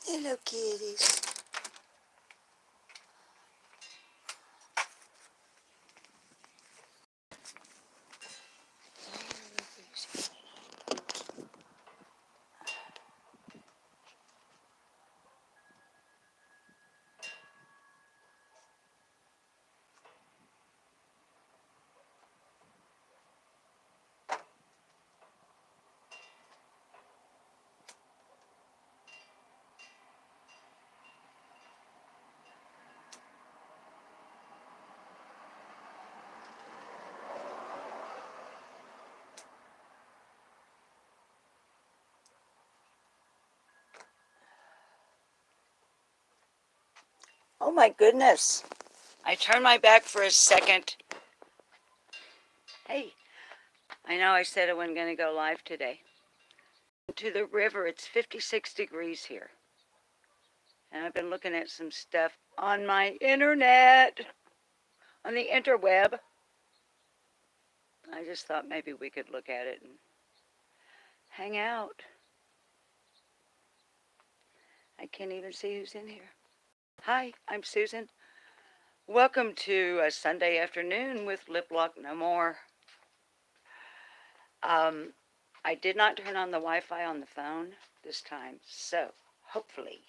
Hello, kitties. Oh my goodness. I turned my back for a second. Hey, I know I said I wasn't going to go live today. To the river, it's 56 degrees here. And I've been looking at some stuff on my internet, on the interweb. I just thought maybe we could look at it and hang out. I can't even see who's in here. Hi, I'm Susan. Welcome to a Sunday afternoon with Lip Lock No More. I did not turn on the Wi-Fi on the phone this time, so hopefully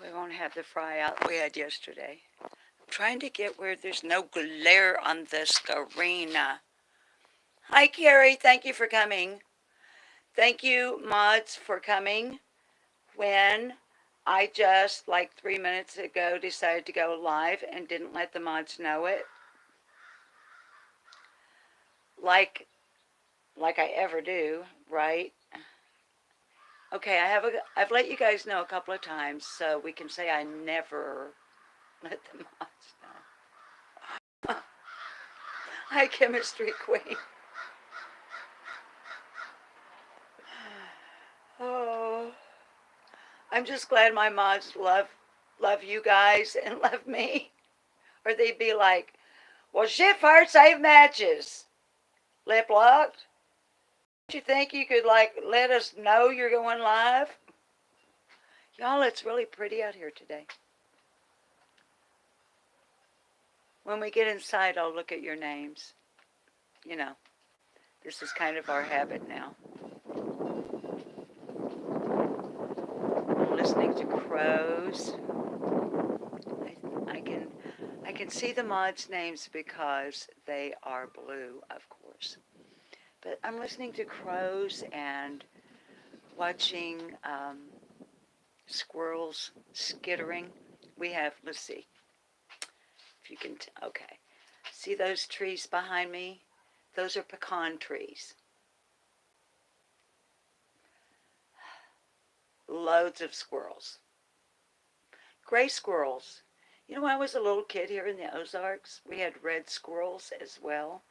we won't have the fry out we had yesterday. I'm trying to get where there's no glare on the screen. Hi, Carrie. Thank you for coming. Thank you, mods, for coming when I just, like 3 minutes ago, decided to go live and didn't let the mods know it. Like I ever do, right? Okay, I've let you guys know a couple of times, so we can say I never let the mods know. Hi, Chemistry Queen. Oh, I'm just glad my mods love you guys and love me. Or they'd be like, well, shit, fire save matches. Lip locked. Don't you think you could, like, let us know you're going live? Y'all, it's really pretty out here today. When we get inside, I'll look at your names. You know, this is kind of our habit now. I'm listening to crows. I can see the mods' names because they are blue, of course. But I'm listening to crows and watching squirrels skittering. We have, let's see, if you can, okay. See those trees behind me? Those are pecan trees. Loads of squirrels. Gray squirrels. You know, when I was a little kid here in the Ozarks, we had red squirrels as well.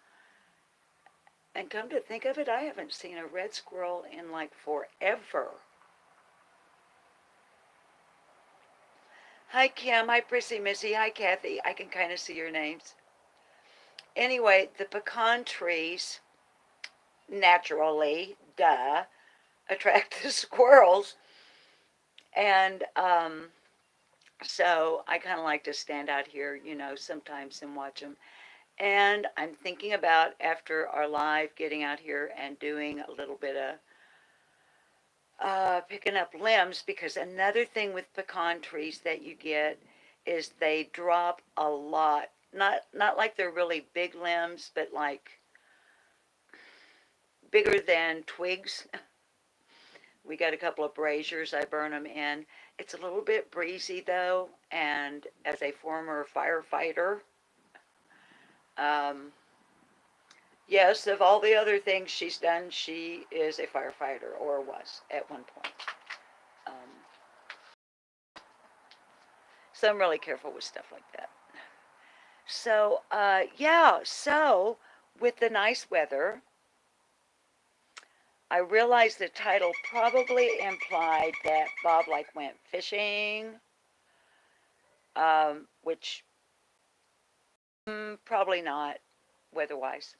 And come to think of it, I haven't seen a red squirrel in like forever. Hi, Kim. Hi, Prissy Missy. Hi, Kathy. I can kind of see your names. Anyway, the pecan trees naturally, duh, attract the squirrels. And so I kind of like to stand out here, you know, sometimes and watch them. And I'm thinking about, after our live, getting out here and doing a little bit of picking up limbs, because another thing with pecan trees that you get is they drop a lot. Not like they're really big limbs, but like bigger than twigs. We got a couple of braziers. I burn them in. It's a little bit breezy though, and as a former firefighter, um, yes, of all the other things she's done, she is a firefighter, or was at one point. Um, so I'm really careful with stuff like that. So, yeah, so with the nice weather, I realized the title probably implied that Bob like went fishing, which probably not weather-wise,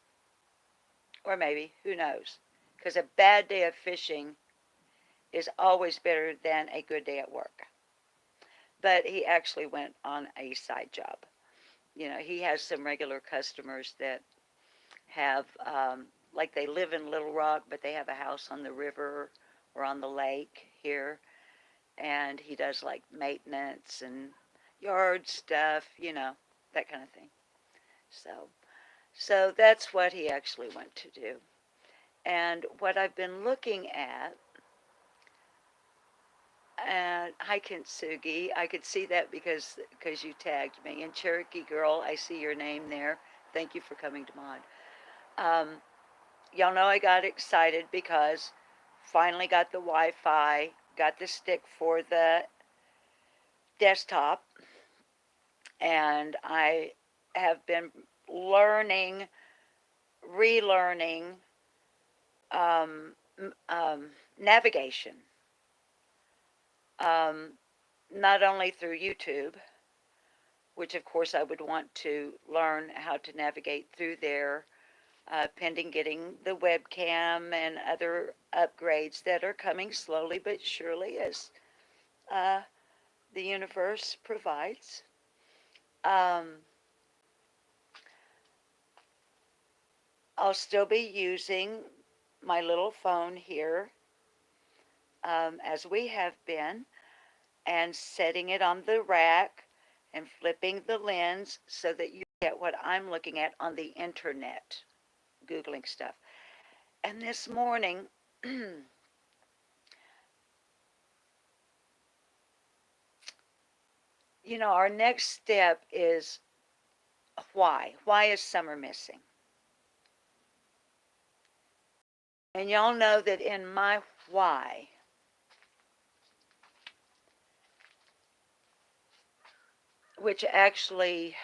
or maybe, who knows? Because a bad day of fishing is always better than a good day at work. But he actually went on a side job. You know, he has some regular customers that have, like they live in Little Rock, but they have a house on the river or on the lake here. And he does like maintenance and yard stuff, you know, that kind of thing. So, so that's what he actually went to do. And what I've been looking at, and hi Kintsugi, I could see that because you tagged me. And Cherokee Girl, I see your name there. Thank you for coming to Mod. Um, y'all know I got excited because finally got the Wi-Fi, got the stick for the desktop, and I have been learning, relearning um, navigation, um, not only through YouTube, which of course I would want to learn how to navigate through there, pending getting the webcam and other upgrades that are coming slowly but surely as uh, the universe provides. Um, I'll still be using my little phone here as we have been, and setting it on the rack and flipping the lens so that you get what I'm looking at on the internet, Googling stuff. And this morning, you know, our next step is why? Why is summer missing? And y'all know that in my why, which actually,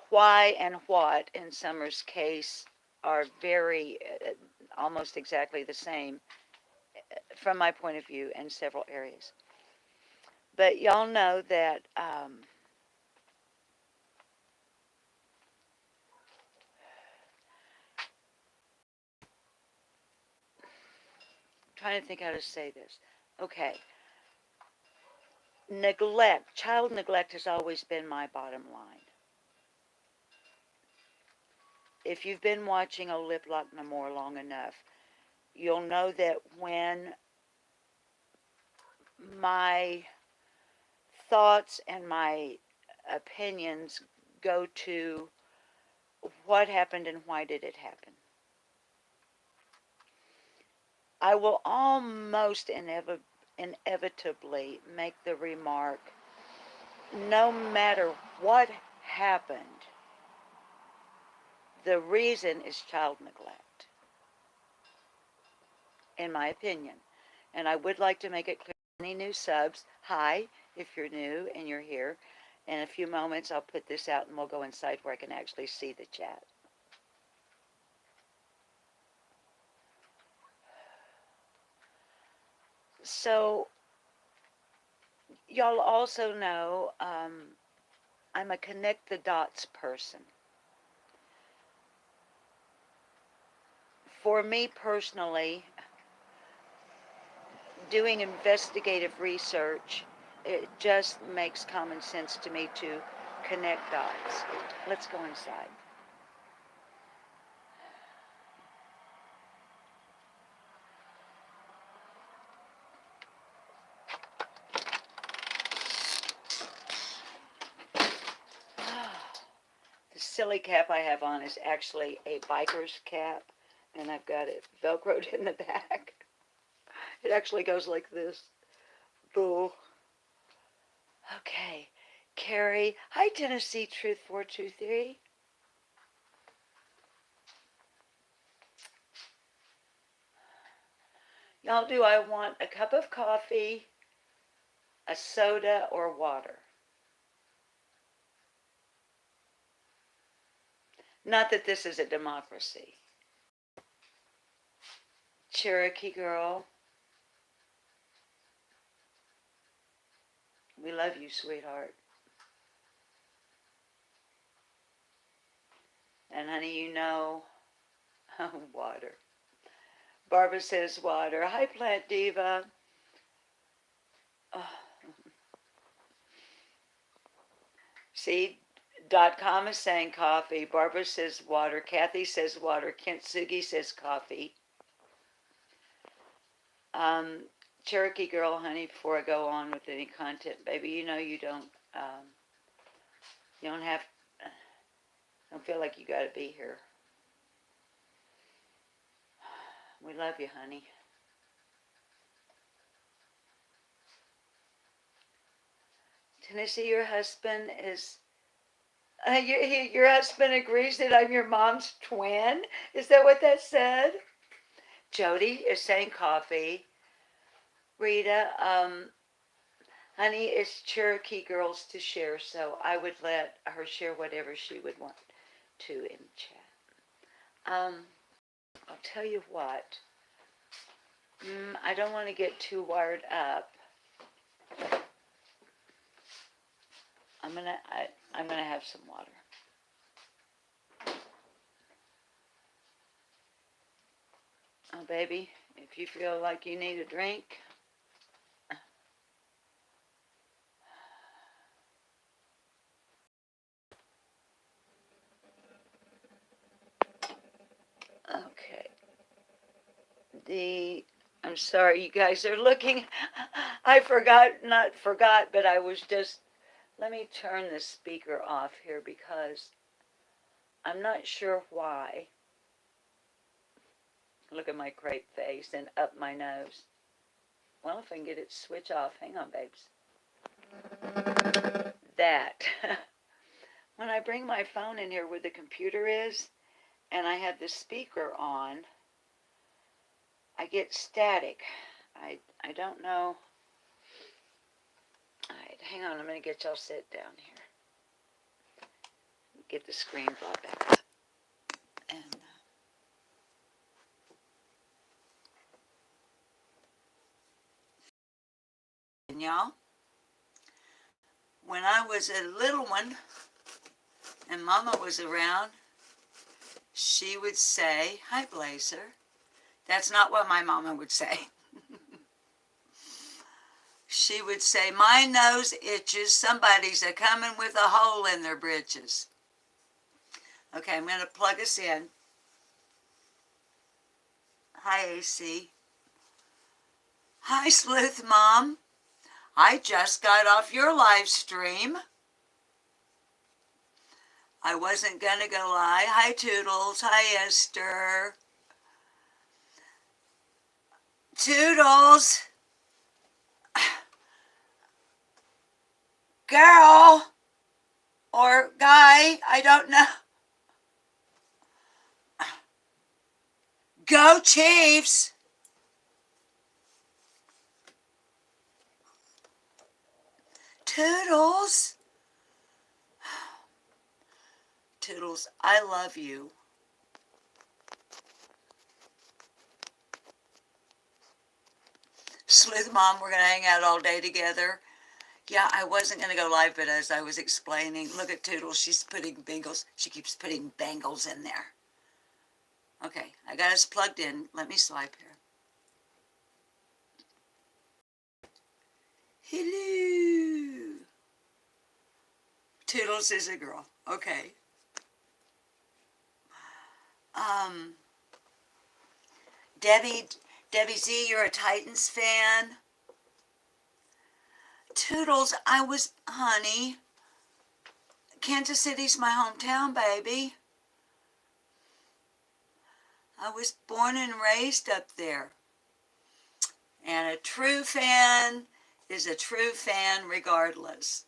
why and what in Summer's case are very, almost exactly the same from my point of view in several areas. But y'all know that I'm trying to think how to say this. Okay, neglect, child neglect has always been my bottom line. If you've been watching O Lip Lock No More long enough, you'll know that when my thoughts and my opinions go to what happened and why did it happen, I will almost inevitably make the remark, no matter what happened, the reason is child neglect, in my opinion. And I would like to make it clear, any new subs, hi, if you're new and you're here. In a few moments, I'll put this out and we'll go inside where I can actually see the chat. So, y'all also know I'm a connect the dots person. For me personally, doing investigative research, it just makes common sense to me to connect dots. Let's go inside. The silly cap I have on is actually a biker's cap, and I've got it velcroed in the back. It actually goes like this. Boo. Okay. Carrie. Hi, Tennessee Truth 423. Y'all, do I want a cup of coffee, a soda, or water? Not that this is a democracy. Cherokee Girl. We love you, sweetheart. And honey, you know, water. Barbara says water. Hi, Plant Diva. Oh. Seed.com is saying coffee. Barbara says water. Kathy says water. Kintsugi says coffee. Cherokee Girl, honey, before I go on with any content, baby, you know you don't have, don't feel like you got to be here. We love you, honey. Tennessee, your husband is, your husband agrees that I'm your mom's twin? Is that what that said? Jody is saying coffee. Rita, honey, it's Cherokee Girls to share, so I would let her share whatever she would want to in chat. I'll tell you what. I don't want to get too wired up. I'm gonna have some water. Oh, baby, if you feel like you need a drink. Okay. I'm sorry, you guys are looking. I not forgot, but I was just, let me turn this speaker off here because I'm not sure why. Look at my great face and up my nose. Well, if I can get it to switch off. Hang on, babes. That. When I bring my phone in here where the computer is, and I have the speaker on, I get static. I don't know. All right, hang on. I'm going to get y'all sit down here. Get the screen brought back up. And y'all, when I was a little one and Mama was around, she would say, "Hi, Blazer." That's not what my mama would say. She would say, "My nose itches. Somebody's a coming with a hole in their britches." Okay, I'm going to plug us in. Hi, AC. Hi, Sleuth Mom. I just got off your live stream. I wasn't going to go live. Hi, Toodles. Hi, Esther. Toodles. Girl. Or guy. I don't know. Go Chiefs. Toodles. Toodles, I love you. Sleuth Mom, we're going to hang out all day together. Yeah, I wasn't going to go live, but as I was explaining, look at Toodles. She's putting bangles. She keeps putting bangles in there. Okay, I got us plugged in. Let me swipe here. Hello. Toodles is a girl. Okay. Debbie Z, you're a Titans fan. Toodles, honey, Kansas City's my hometown, baby. I was born and raised up there. And a true fan is a true fan regardless.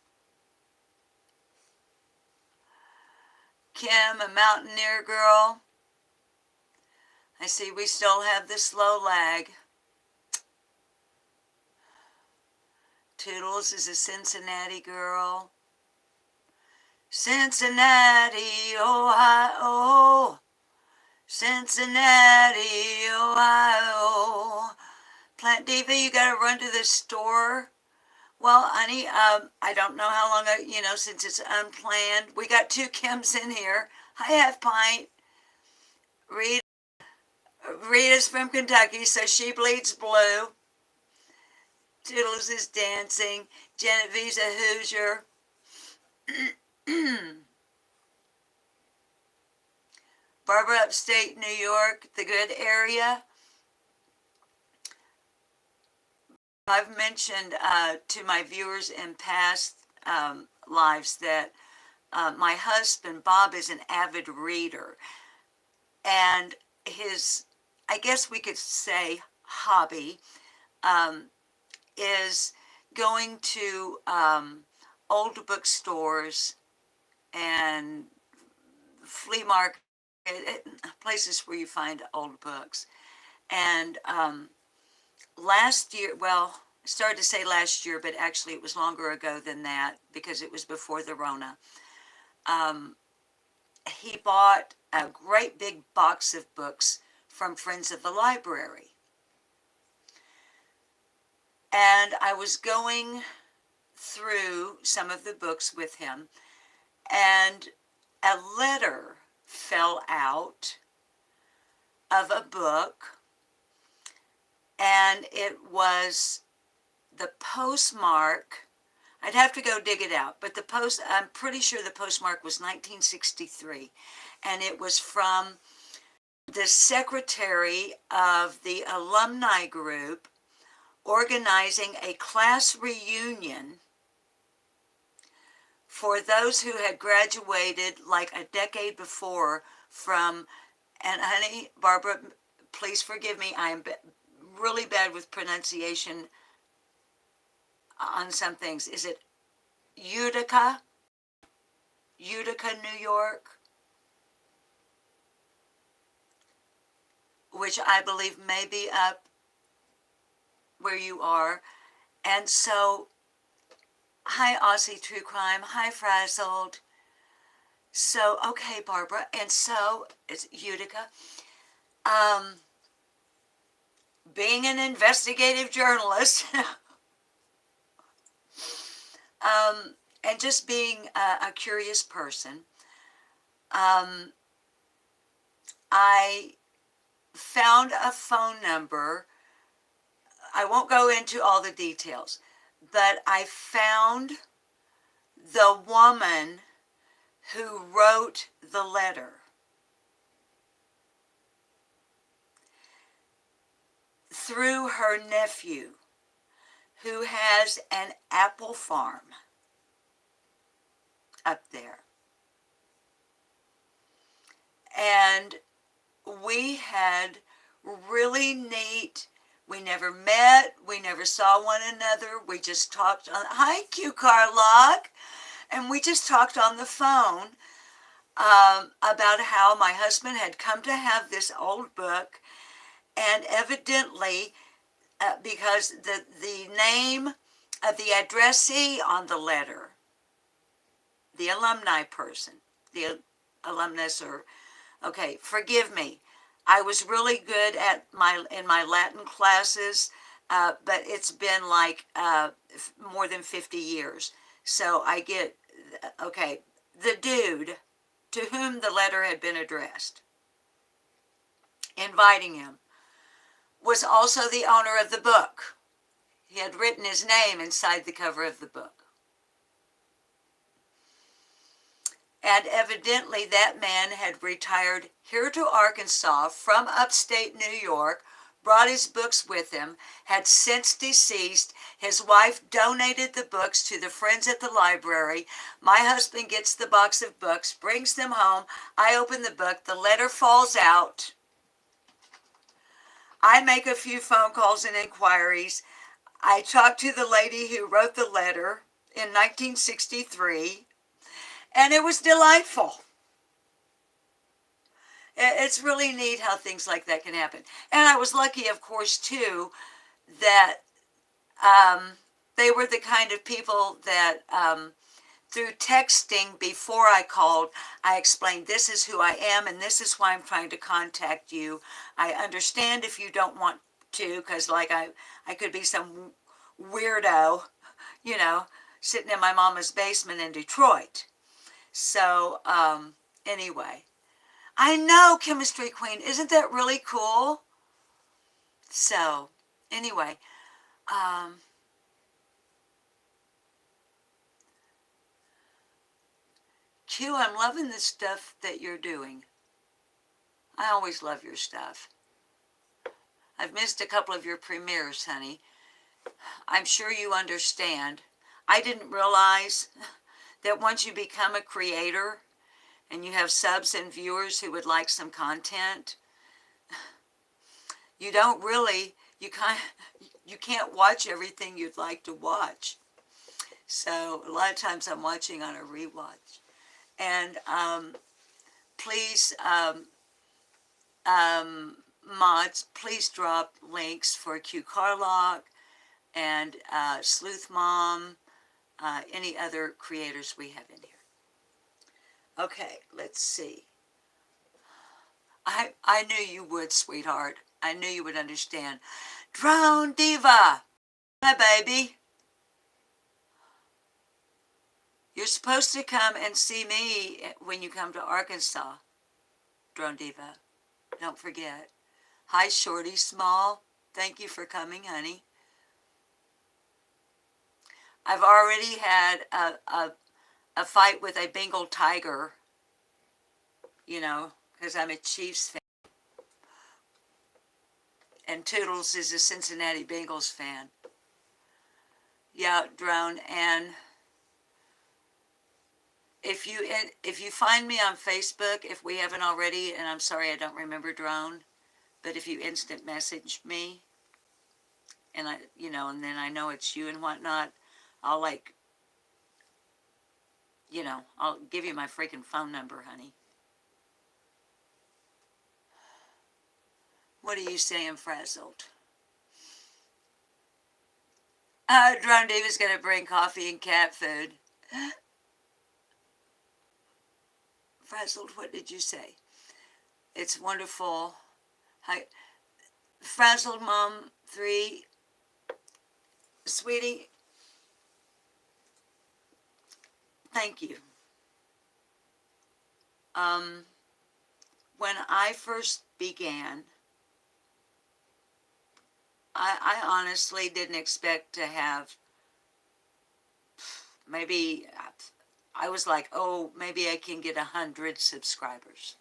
Kim, a Mountaineer girl. I see we still have the slow lag. Toodles is a Cincinnati girl. Cincinnati, Ohio. Cincinnati, Ohio. Plant Diva, you gotta run to the store. Well, honey, I don't know how long, since it's unplanned. We got two Kims in here. Hi, Half Pint. Rita's from Kentucky, so she bleeds blue. Toodles is dancing. Genevieve's a Hoosier. Barbara, upstate New York, the good area. I've mentioned to my viewers in past lives that my husband, Bob, is an avid reader. And his, I guess we could say, hobby um, is going to old bookstores and flea market places where you find old books. And last year, well, I started to say last year, but actually it was longer ago than that because it was before the Rona. Um, he bought a great big box of books from Friends of the Library. And I was going through some of the books with him, and a letter fell out of a book, and it was the postmark. I'd have to go dig it out, but I'm pretty sure the postmark was 1963, and it was from the secretary of the alumni group organizing a class reunion for those who had graduated like a decade before from, and honey, Barbara, please forgive me, I am really bad with pronunciation on some things. Is it Utica? Utica, New York? Which I believe may be up where you are. And so, hi Aussie True Crime, hi Frazzled. So, okay, Barbara, and so, it's Utica. Being an investigative journalist, and just being a curious person, I found a phone number. I won't go into all the details, but I found the woman who wrote the letter. Through her nephew, who has an apple farm up there. And we had really neat, we never met, we never saw one another, we just talked on, hi Q Carlock, and we just talked on the phone about how my husband had come to have this old book, and evidently, because the name of the addressee on the letter, the alumni person, the alumnus, or, okay, forgive me. I was really good in my Latin classes, but it's been like more than 50 years. So I get, okay, the dude to whom the letter had been addressed, inviting him, was also the owner of the book. He had written his name inside the cover of the book. And evidently that man had retired here to Arkansas from upstate New York, brought his books with him, had since deceased. His wife donated the books to the friends at the library. My husband gets the box of books, brings them home. I open the book. The letter falls out. I make a few phone calls and inquiries. I talk to the lady who wrote the letter in 1963, and it was delightful. It's really neat how things like that can happen. And I was lucky, of course, too, that they were the kind of people that through texting before I called, I explained, this is who I am and this is why I'm trying to contact you. I understand if you don't want to, because like I could be some weirdo, you know, sitting in my mama's basement in Detroit. So anyway, I know, Chemistry Queen. Isn't that really cool? So, anyway, um, Q, I'm loving the stuff that you're doing. I always love your stuff. I've missed a couple of your premieres, honey. I'm sure you understand. I didn't realize that once you become a creator and you have subs and viewers who would like some content, you don't really, you can't watch everything you'd like to watch. So a lot of times I'm watching on a rewatch. And please, mods, please drop links for Q Carlock and Sleuth Mom, any other creators we have in here. Okay, let's see. I knew you would, sweetheart. I knew you would understand. Drone Diva! Hi, baby. You're supposed to come and see me when you come to Arkansas, Drone Diva. Don't forget. Hi, Shorty Small. Thank you for coming, honey. I've already had a fight with a Bengal tiger, you know, because I'm a Chiefs fan. And Toodles is a Cincinnati Bengals fan. Yeah, Drone. And if you find me on Facebook, if we haven't already, and I'm sorry I don't remember Drone, but if you instant message me, and and then I know it's you and whatnot, I'll I'll give you my freaking phone number, honey. What are you saying, Frazzled? Drone Diva's gonna bring coffee and cat food. Frazzled, what did you say? It's wonderful. Hi, Frazzled Mom 3, sweetie. Thank you. When I first began, I honestly didn't expect to have maybe, I was like, oh, maybe I can get 100 subscribers.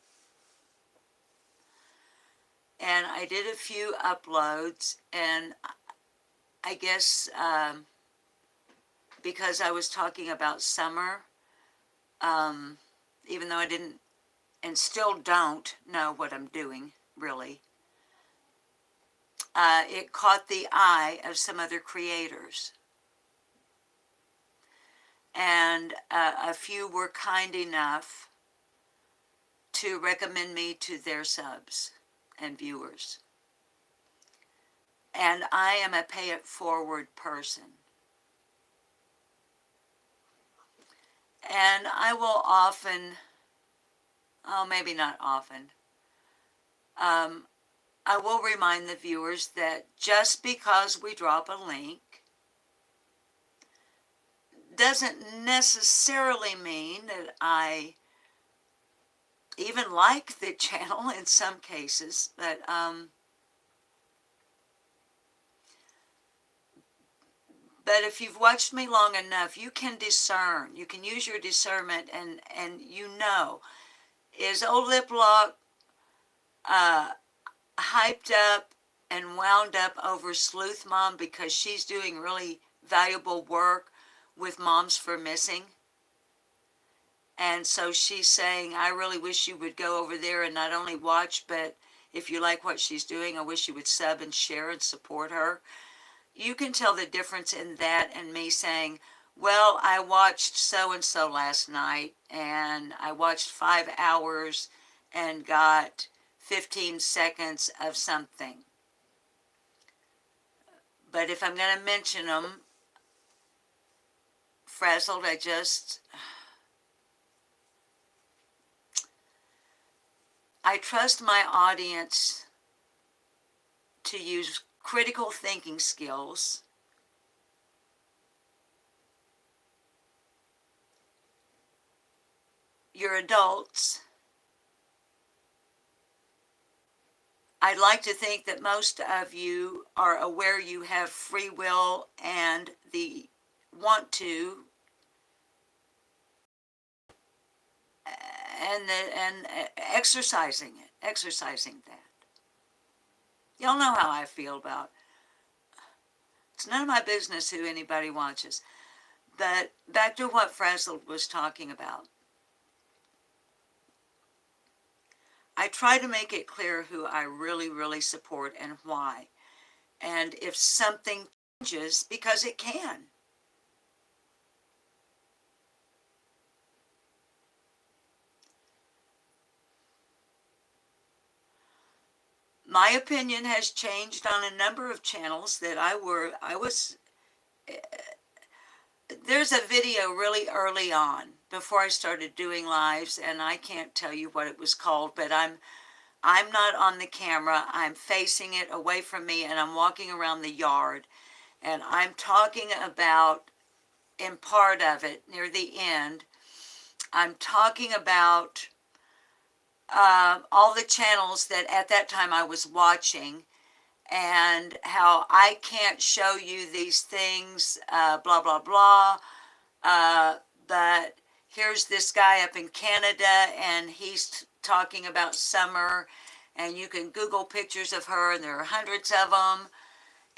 And I did a few uploads, and I guess because I was talking about summer, even though I didn't and still don't know what I'm doing, really, it caught the eye of some other creators. And a few were kind enough to recommend me to their subs and viewers. And I am a pay it forward person. And I will often, oh, maybe not often, I will remind the viewers that just because we drop a link doesn't necessarily mean that I even like the channel in some cases, but if you've watched me long enough, you can discern. You can use your discernment, and you know, is old Lip Lock hyped up and wound up over Sleuth Mom because she's doing really valuable work with Moms for Missing? And so she's saying, I really wish you would go over there and not only watch, but if you like what she's doing, I wish you would sub and share and support her. You can tell the difference in that and me saying, well, I watched so-and-so last night, and I watched 5 hours and got 15 seconds of something. But if I'm going to mention them, Frazzled, I trust my audience to use critical thinking skills, your adults, I'd like to think that most of you are aware you have free will and the want to and exercising that. Y'all know how I feel about. It's none of my business who anybody watches. But back to what Frazzled was talking about. I try to make it clear who I really, really support and why. And if something changes, because it can. My opinion has changed on a number of channels that there's a video really early on before I started doing lives, and I can't tell you what it was called, but I'm not on the camera. I'm facing it away from me, and I'm walking around the yard, and I'm talking about, in part of it, near the end, I'm talking about all the channels that at that time I was watching, and how I can't show you these things, blah, blah, blah, but here's this guy up in Canada, and he's talking about Summer, and you can Google pictures of her, and there are hundreds of them,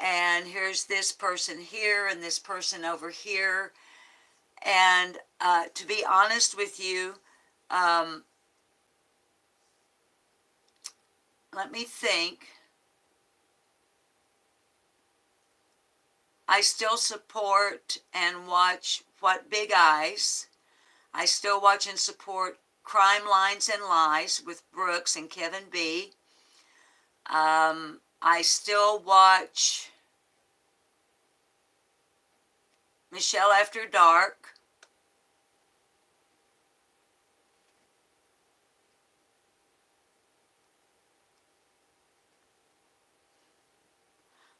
and here's this person here, and this person over here, and to be honest with you, let me think. I still support and watch What Big Eyes. I still watch and support Crime Lines and Lies with Brooks and Kevin B. I still watch Michelle After Dark.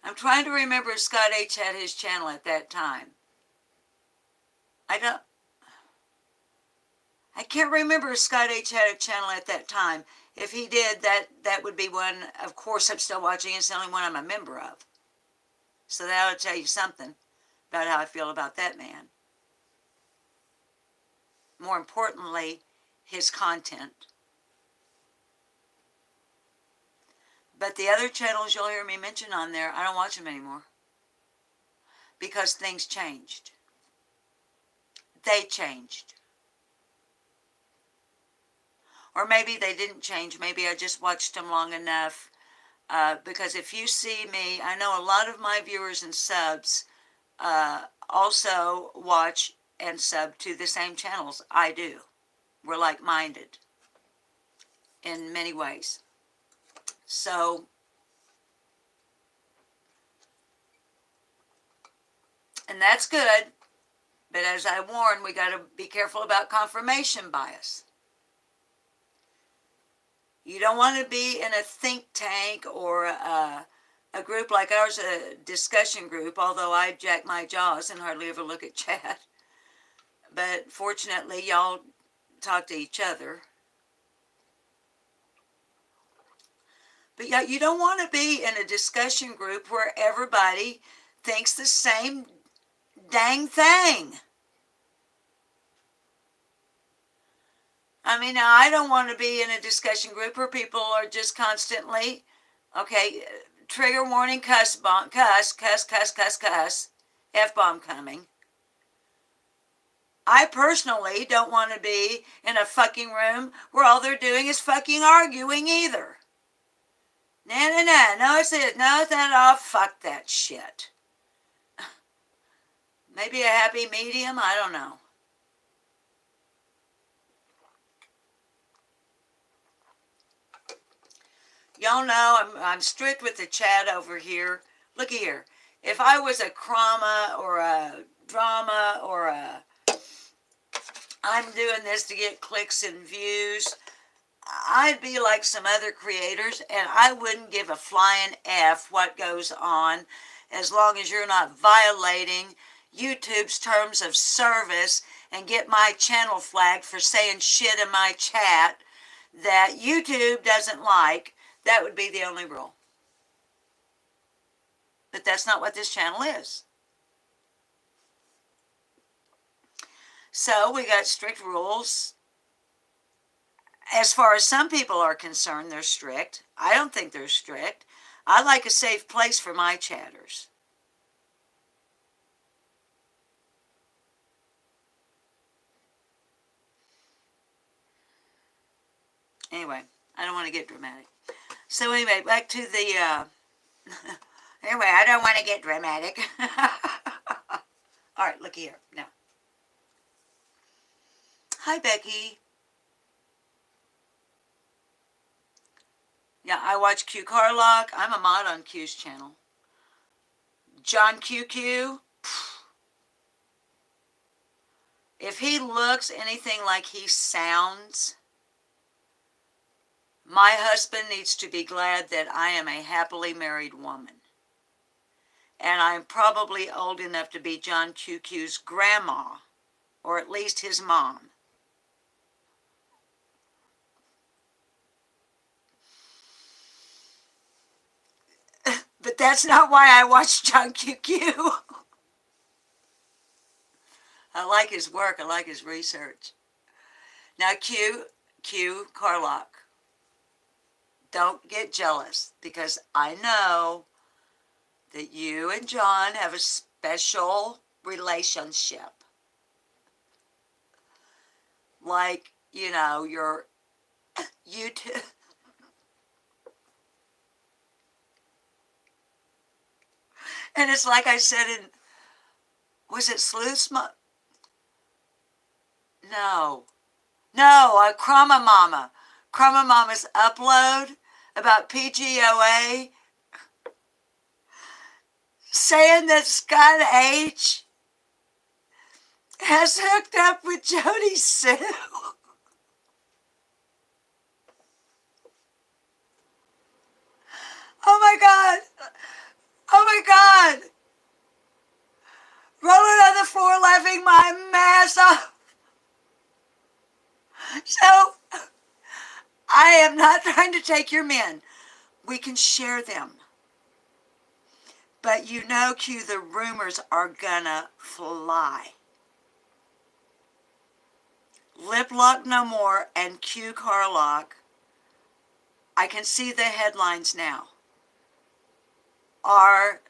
I'm trying to remember if Scott H. had his channel at that time. I can't remember if Scott H. had a channel at that time. If he did, that would be one, of course, I'm still watching. It's the only one I'm a member of. So that ought to tell you something about how I feel about that man. More importantly, his content. But the other channels you'll hear me mention on there, I don't watch them anymore. Because things changed. They changed. Or maybe they didn't change. Maybe I just watched them long enough. Because if you see me, I know a lot of my viewers and subs also watch and sub to the same channels I do. We're like-minded in many ways. So, and that's good. But as I warned, we got to be careful about confirmation bias. You don't want to be in a think tank or a group like ours, a discussion group, although I jack my jaws and hardly ever look at chat. But fortunately, y'all talk to each other. But yeah, you don't want to be in a discussion group where everybody thinks the same dang thing. I mean, now I don't want to be in a discussion group where people are just constantly, okay, trigger warning, cuss, bomb, cuss, F-bomb coming. I personally don't want to be in a fucking room where all they're doing is fucking arguing either. No, it's it. No, it's not. Oh, fuck that shit. Maybe a happy medium? I don't know. Y'all know I'm strict with the chat over here. Looky here. If I was a crama or a drama or I'm doing this to get clicks and views, I'd be like some other creators, and I wouldn't give a flying F what goes on as long as you're not violating YouTube's terms of service and get my channel flagged for saying shit in my chat that YouTube doesn't like, That would be the only rule. But that's not what this channel is. So we got strict rules. As far as some people are concerned, they're strict. I don't think they're strict. I like a safe place for my chatters. Anyway, I don't want to get dramatic. So anyway, back to the, anyway, I don't want to get dramatic. All right, look here. Now. Hi, Becky. Yeah, I watch Q Carlock. I'm a mod on Q's channel. John QQ. If he looks anything like he sounds, my husband needs to be glad that I am a happily married woman. And I'm probably old enough to be John QQ's grandma, or at least his mom. But that's not why I watch John QQ. I like his work. I like his research. Now, Q Carlock, don't get jealous, because I know that you and John have a special relationship. Like, you know, you two. And it's like I said in, was it Sleuth's Mom? No, Krama Mama. Krama Mama's upload about PGOA saying that Scott H has hooked up with Jody Sue. Oh my God. Oh my God. Rolling on the floor laughing my mass off. So, I am not trying to take your men. We can share them. But you know, Q, the rumors are gonna fly. Lip Lock No More and Q Carlock, I can see the headlines now, are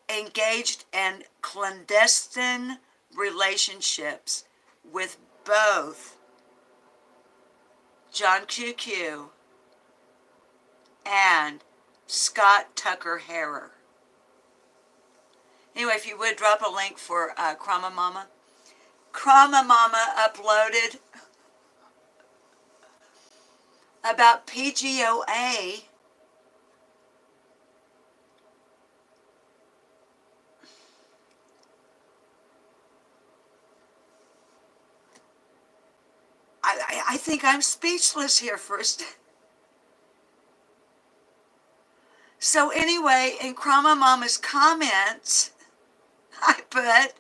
engaged in clandestine relationships with both John QQ and Scott Tucker Harrer. Anyway, if you would drop a link for Krama Mama. Krama Mama uploaded about PGOA. I think I'm speechless here first. So anyway, in Krama Mama's comments, I put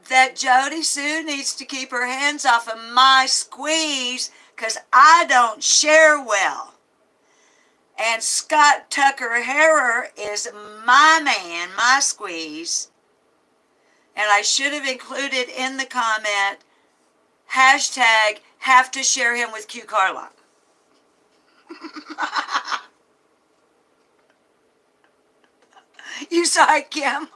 that Jody Sue needs to keep her hands off of my squeeze because I don't share well. And Scott Tucker Harrer is my man, my squeeze. And I should have included in the comment, hashtag have to share him with Q Carlock. You saw it, Kim?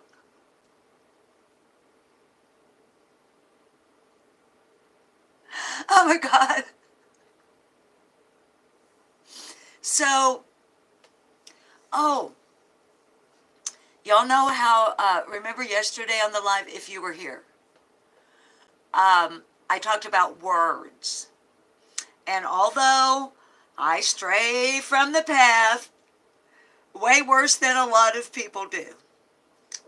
Oh my God. So, y'all know how, remember yesterday on the live, if you were here, I talked about words. And although I stray from the path way worse than a lot of people do,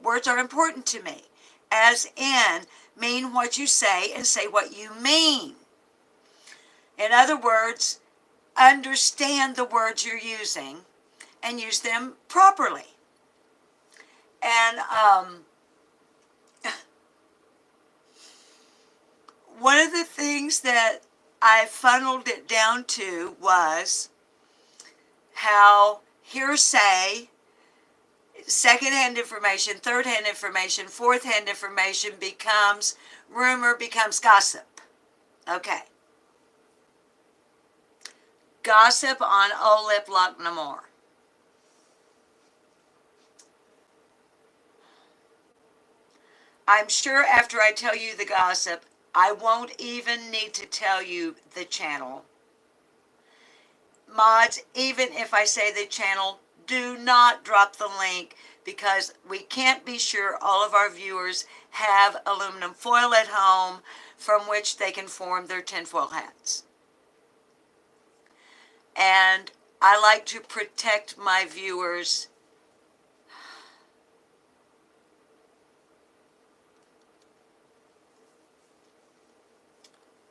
words are important to me, as in mean what you say and say what you mean. In other words, understand the words you're using and use them properly. And one of the things that I funneled it down to was how hearsay, second-hand information, third-hand information, fourth-hand information becomes rumor, becomes gossip. Okay. Gossip on Olip Loch-Namor. I'm sure after I tell you the gossip, I won't even need to tell you the channel. Mods, even if I say the channel, do not drop the link, because we can't be sure all of our viewers have aluminum foil at home from which they can form their tinfoil hats. And I like to protect my viewers.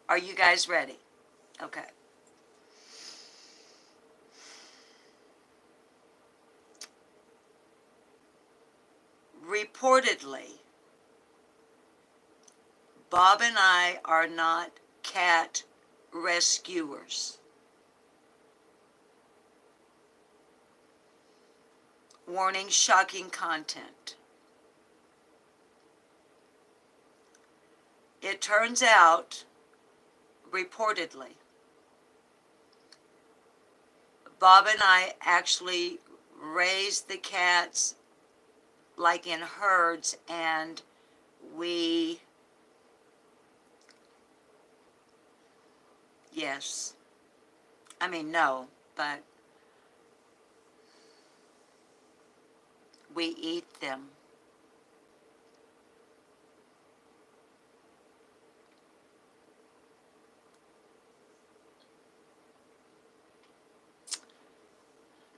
Are you guys ready? Okay. Reportedly, Bob and I are not cat rescuers. Warning, shocking content. It turns out, reportedly, Bob and I actually raised the cats like in herds, and we, yes, I mean no, but we eat them.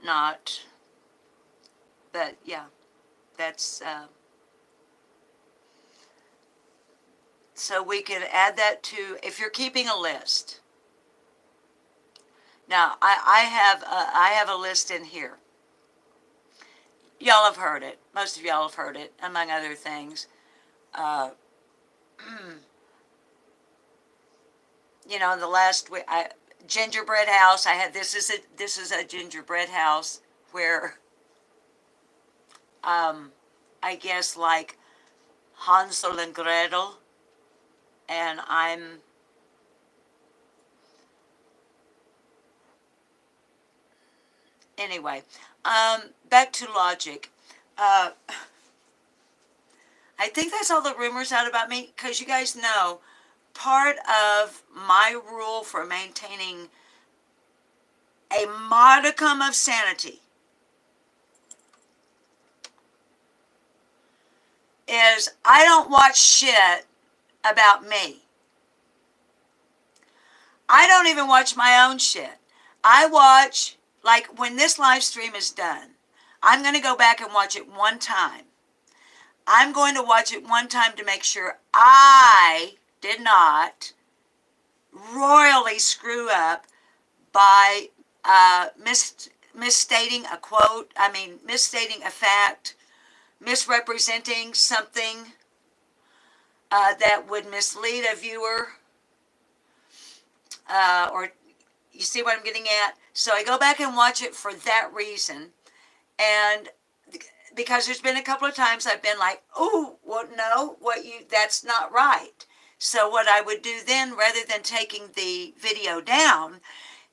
Not, but yeah, that's, so we can add that to, if you're keeping a list. Now, I have a list in here. Y'all have heard it. Most of y'all have heard it, among other things. Uh, you know, the last week, gingerbread house. I had this is a gingerbread house where, I guess like Hansel and Gretel, and I'm anyway. Back to logic. Uh, I think that's all the rumors out about me, because you guys know part of my rule for maintaining a modicum of sanity is I don't watch shit about me. I don't even watch my own shit. I watch, like when this live stream is done, I'm going to go back and watch it one time. I'm going to watch it one time to make sure I did not royally screw up by misstating a quote, misstating a fact, misrepresenting something that would mislead a viewer, or you see what I'm getting at? So I go back and watch it for that reason, and because there's been a couple of times I've been like, oh, well, no, that's not right. So what I would do then, rather than taking the video down,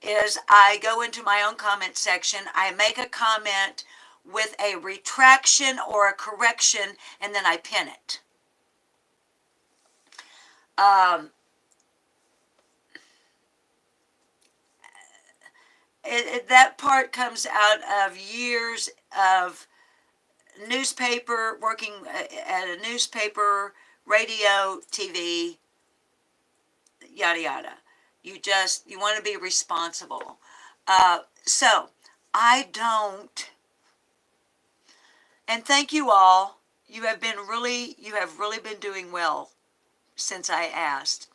is I go into my own comment section, I make a comment with a retraction or a correction, and then I pin it. That part comes out of years of newspaper, working at a newspaper, radio, TV, yada yada. You want to be responsible. So I don't, and thank you all. You have really been doing well since I asked,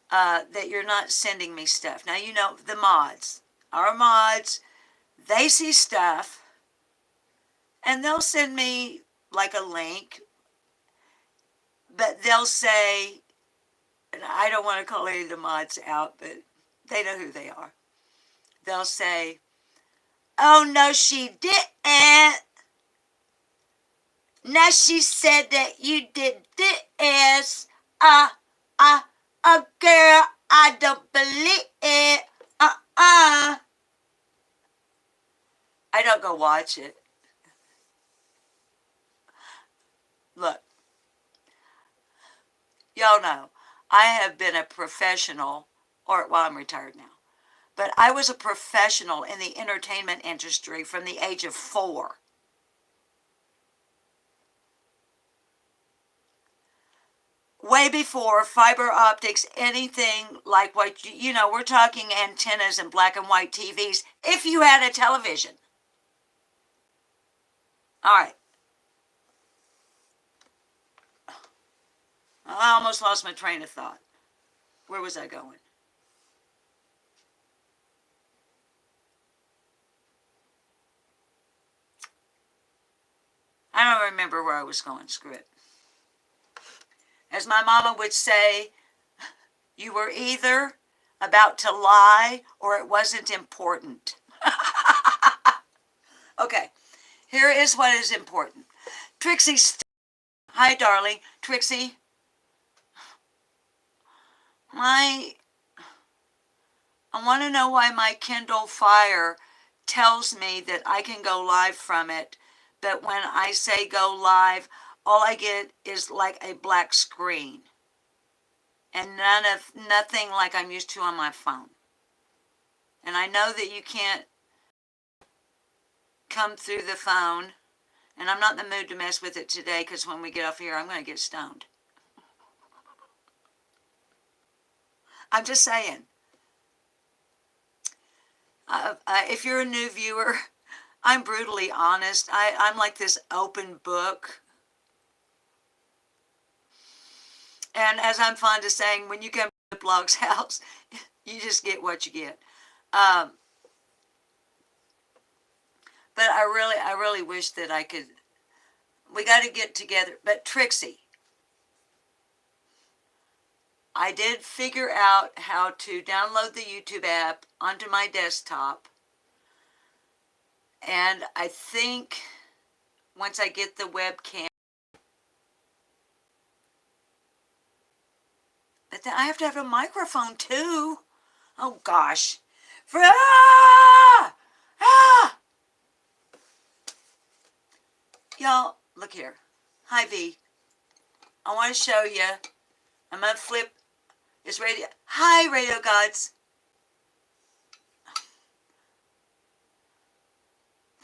that you're not sending me stuff. Now, you know, our mods, they see stuff and they'll send me like a link, but they'll say, and I don't want to call any of the mods out, but they know who they are. They'll say, Oh, no, she didn't. Now she said that you did this. Uh, girl, I don't believe it. I don't go watch it. Look, y'all know, I have been a professional, well, I'm retired now, but I was a professional in the entertainment industry from the age of 4. Way before fiber optics, anything like what, we're talking antennas and black and white TVs, if you had a television. All right. I almost lost my train of thought. Where was I going? I don't remember where I was going. Screw it. As my mama would say, you were either about to lie or it wasn't important. Okay, here is what is important. Trixie, hi darling. Trixie, I want to know why my Kindle Fire tells me that I can go live from it, but when I say go live, all I get is like a black screen and nothing like I'm used to on my phone. And I know that you can't come through the phone, and I'm not in the mood to mess with it today because when we get off here, I'm going to get stoned. I'm just saying. If you're a new viewer, I'm brutally honest. I'm like this open book. And as I'm fond of saying, when you come to Blog's house, you just get what you get. But I really wish that I could. We got to get together. But Trixie, I did figure out how to download the YouTube app onto my desktop. And I think once I get the webcam, but then I have to have a microphone too. Oh gosh. Y'all, look here. Hi V. I want to show you. I'm going to flip this radio. Hi Radio Gods.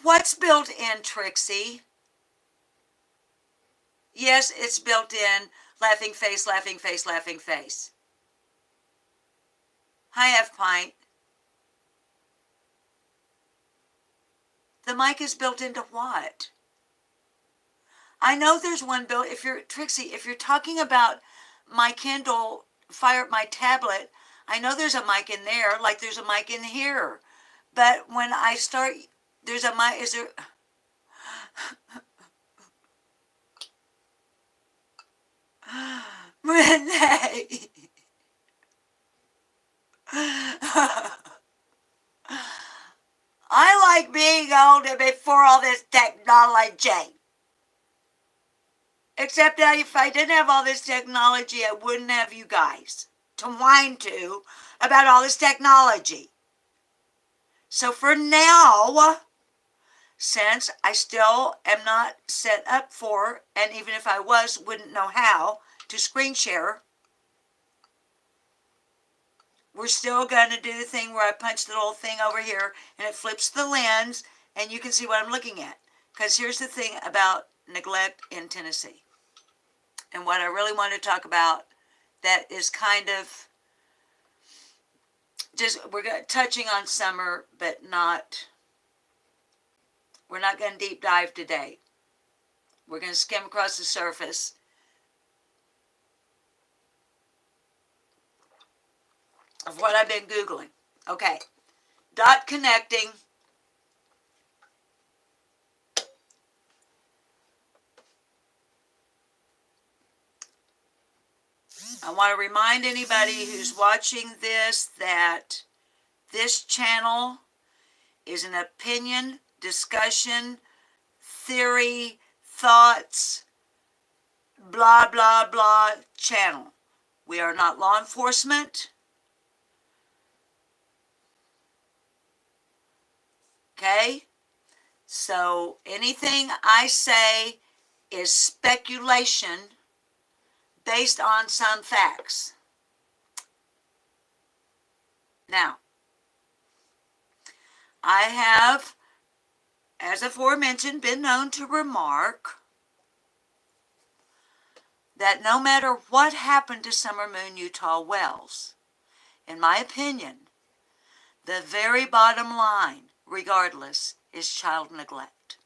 What's built in, Trixie? Yes, it's built in. Laughing face, laughing face, laughing face. Hi F Pint. The mic is built into what? I know there's one built, Trixie, if you're talking about my Kindle Fire, my tablet, I know there's a mic in there, like there's a mic in here. But when I start, there's a mic, is there? Renee. I like being older before all this technology. Except that if I didn't have all this technology, I wouldn't have you guys to whine to about all this technology. So for now, since I still am not set up for, and even if I was, wouldn't know how to screen share, we're still going to do the thing where I punch the little thing over here and it flips the lens and you can see what I'm looking at. Because here's the thing about neglect in Tennessee. And what I really want to talk about that is kind of just, we're touching on summer, but we're not going to deep dive today. We're going to skim across the surface. Of what I've been Googling. Okay. Dot connecting. I want to remind anybody who's watching this that this channel is an opinion, discussion, theory, thoughts, blah, blah, blah channel. We are not law enforcement. Okay? So anything I say is speculation based on some facts. Now, I have, as aforementioned, been known to remark that no matter what happened to Summer Moon Utah Wells, in my opinion, the very bottom line, regardless, is child neglect.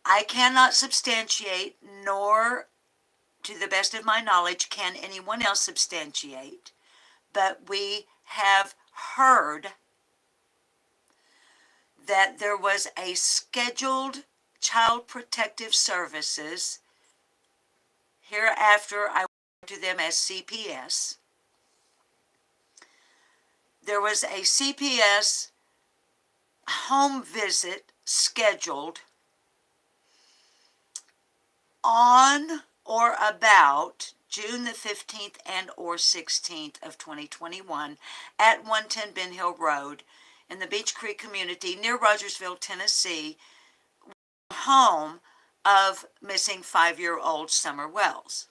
I cannot substantiate, nor to the best of my knowledge can anyone else substantiate, but we have heard that there was a scheduled Child Protective Services, hereafter I refer to them as CPS. There was a CPS home visit scheduled on or about June the 15th and or 16th of 2021 at 110 Ben Hill Road in the Beech Creek community near Rogersville, Tennessee, home of missing 5-year-old Summer Wells.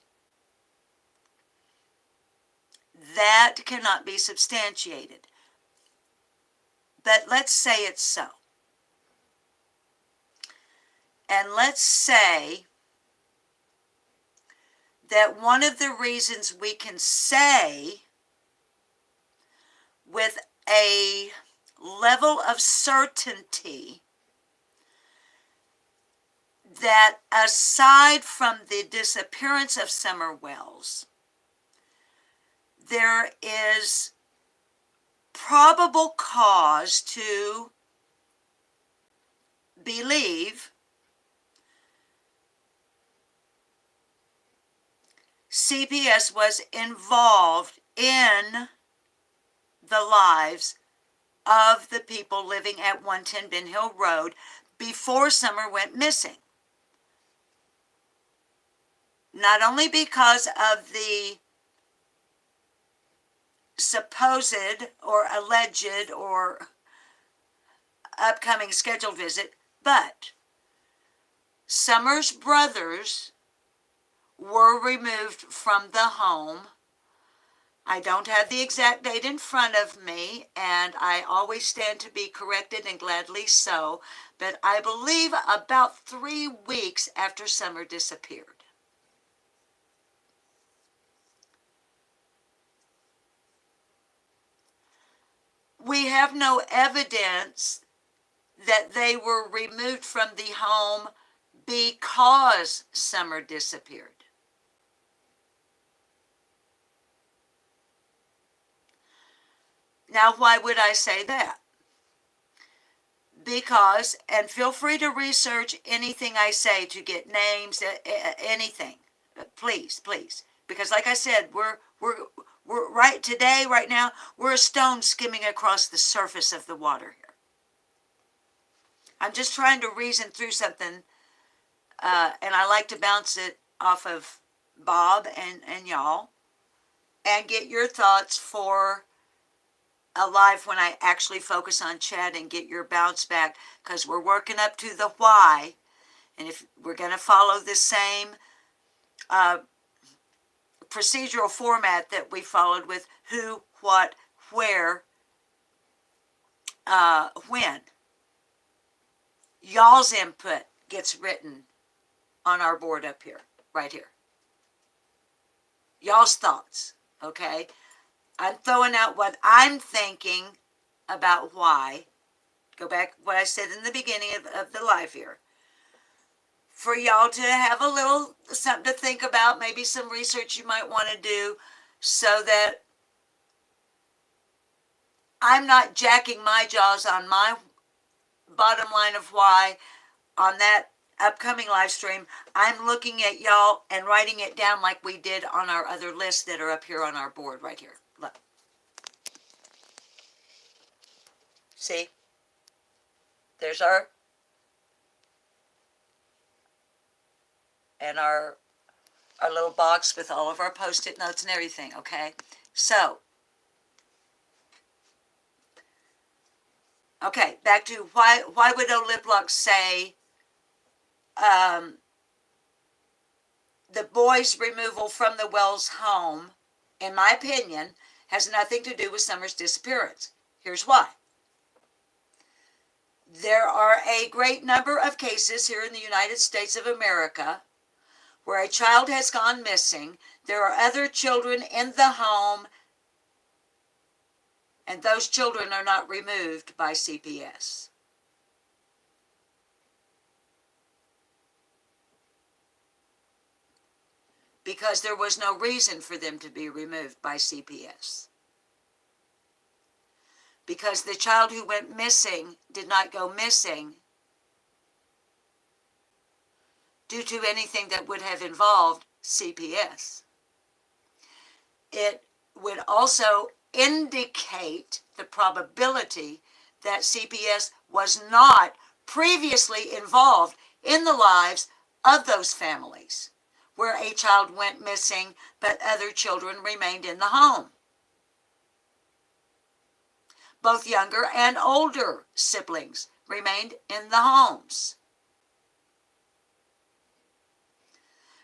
That cannot be substantiated. But let's say it's so. And let's say that one of the reasons we can say with a level of certainty that aside from the disappearance of Summer Wells, there is probable cause to believe CPS was involved in the lives of the people living at 110 Ben Hill Road before Summer went missing. Not only because of the supposed or alleged or upcoming scheduled visit, but Summer's brothers were removed from the home. I don't have the exact date in front of me, and I always stand to be corrected, and gladly so, but I believe about 3 weeks after Summer disappeared. We have no evidence that they were removed from the home because Summer disappeared. Now, why would I say that? Because, and feel free to research anything I say to get names, anything, please, please. Because like I said, we're right now, we're a stone skimming across the surface of the water here. I'm just trying to reason through something, and I like to bounce it off of Bob and y'all, and get your thoughts for a live when I actually focus on chat and get your bounce back, because we're working up to the why, and if we're going to follow the same procedural format that we followed with who, what, where, when, y'all's input gets written on our board up here, right here. Y'all's thoughts, okay? I'm throwing out what I'm thinking about why. Go back what I said in the beginning of the live here. For y'all to have a little something to think about, maybe some research you might want to do, so that I'm not jacking my jaws on my bottom line of why on that upcoming live stream. I'm looking at y'all and writing it down like we did on our other lists that are up here on our board right here. Look. See? There's our little box with all of our Post-it notes and everything, okay? So, okay, back to why would O'Liplock say the boy's removal from the Wells home, in my opinion, has nothing to do with Summer's disappearance. Here's why. There are a great number of cases here in the United States of America where a child has gone missing. There are other children in the home, and those children are not removed by CPS. Because there was no reason for them to be removed by CPS. Because the child who went missing did not go missing due to anything that would have involved CPS. It would also indicate the probability that CPS was not previously involved in the lives of those families where a child went missing but other children remained in the home. Both younger and older siblings remained in the homes.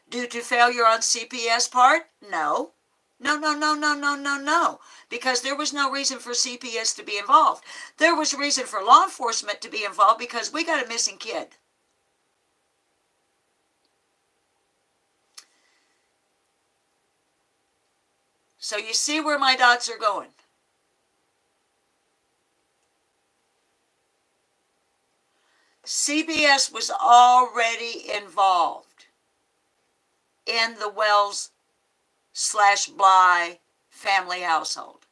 Due to failure on CPS part? No. No. Because there was no reason for CPS to be involved. There was reason for law enforcement to be involved because we got a missing kid. So you see where my dots are going. CPS was already involved in the Wells/Bly family household.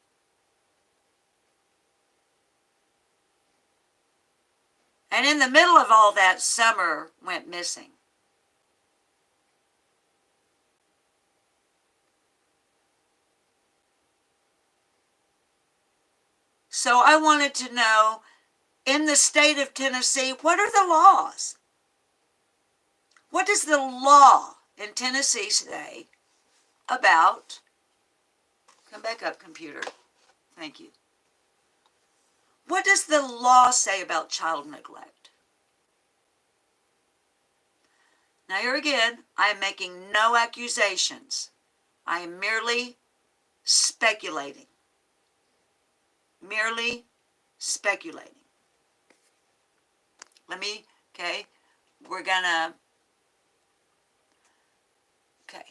And in the middle of all that, Summer went missing. So I wanted to know, in the state of Tennessee, what are the laws? What does the law in Tennessee say about, come back up, computer, thank you. What does the law say about child neglect? Now here again, I am making no accusations. I am merely speculating. Merely speculating.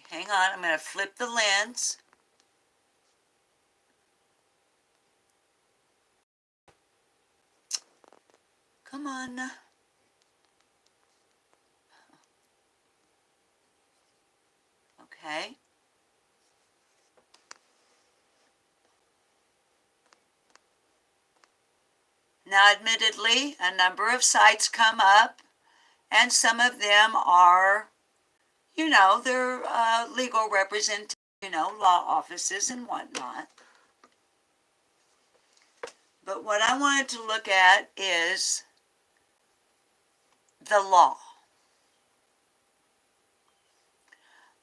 Hang on, I'm gonna flip the lens. Come on. Okay. Now, admittedly, a number of sites come up, and some of them are, they're legal representation, law offices and whatnot. But what I wanted to look at is the law.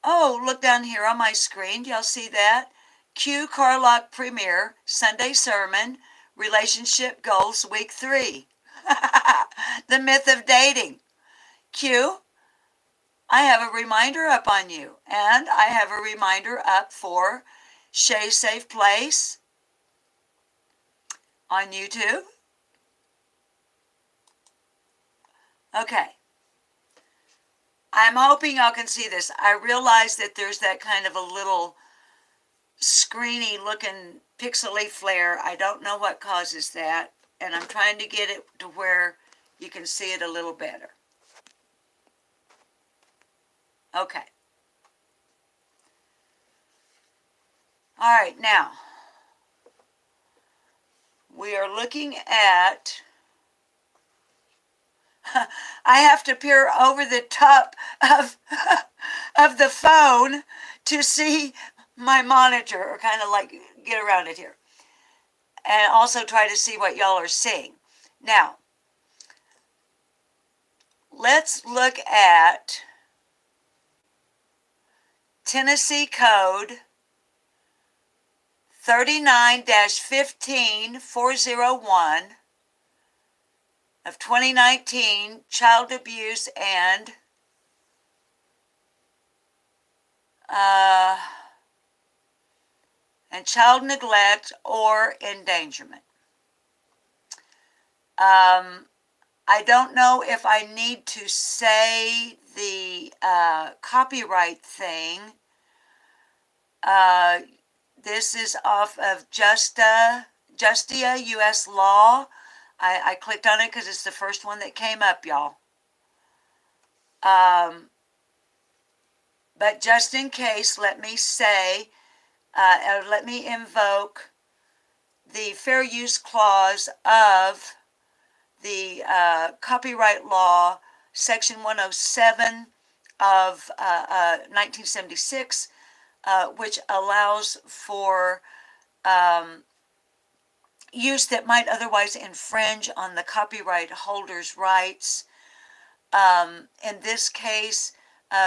Oh, look down here on my screen. Do y'all see that? Q Carlock Premier, Sunday Sermon, Relationship Goals, Week 3. The Myth of Dating. Q, I have a reminder up on you. And I have a reminder up for Shay Safe Place on YouTube. Okay. I'm hoping y'all can see this. I realize that there's that kind of a little screeny looking pixely flare. I don't know what causes that, and I'm trying to get it to where you can see it a little better. Okay. All right, now we are looking at, I have to peer over the top of the phone to see my monitor, or kind of like get around it here, and also try to see what y'all are seeing. Now, let's look at Tennessee Code 39-15401 of 2019, child abuse and child neglect or endangerment. I don't know if I need to say the copyright thing. This is off of Justia U.S. Law. I clicked on it because it's the first one that came up, y'all. But just in case, let me say, let me invoke the Fair Use Clause of the Copyright Law, Section 107 of 1976, which allows for use that might otherwise infringe on the copyright holder's rights. In this case,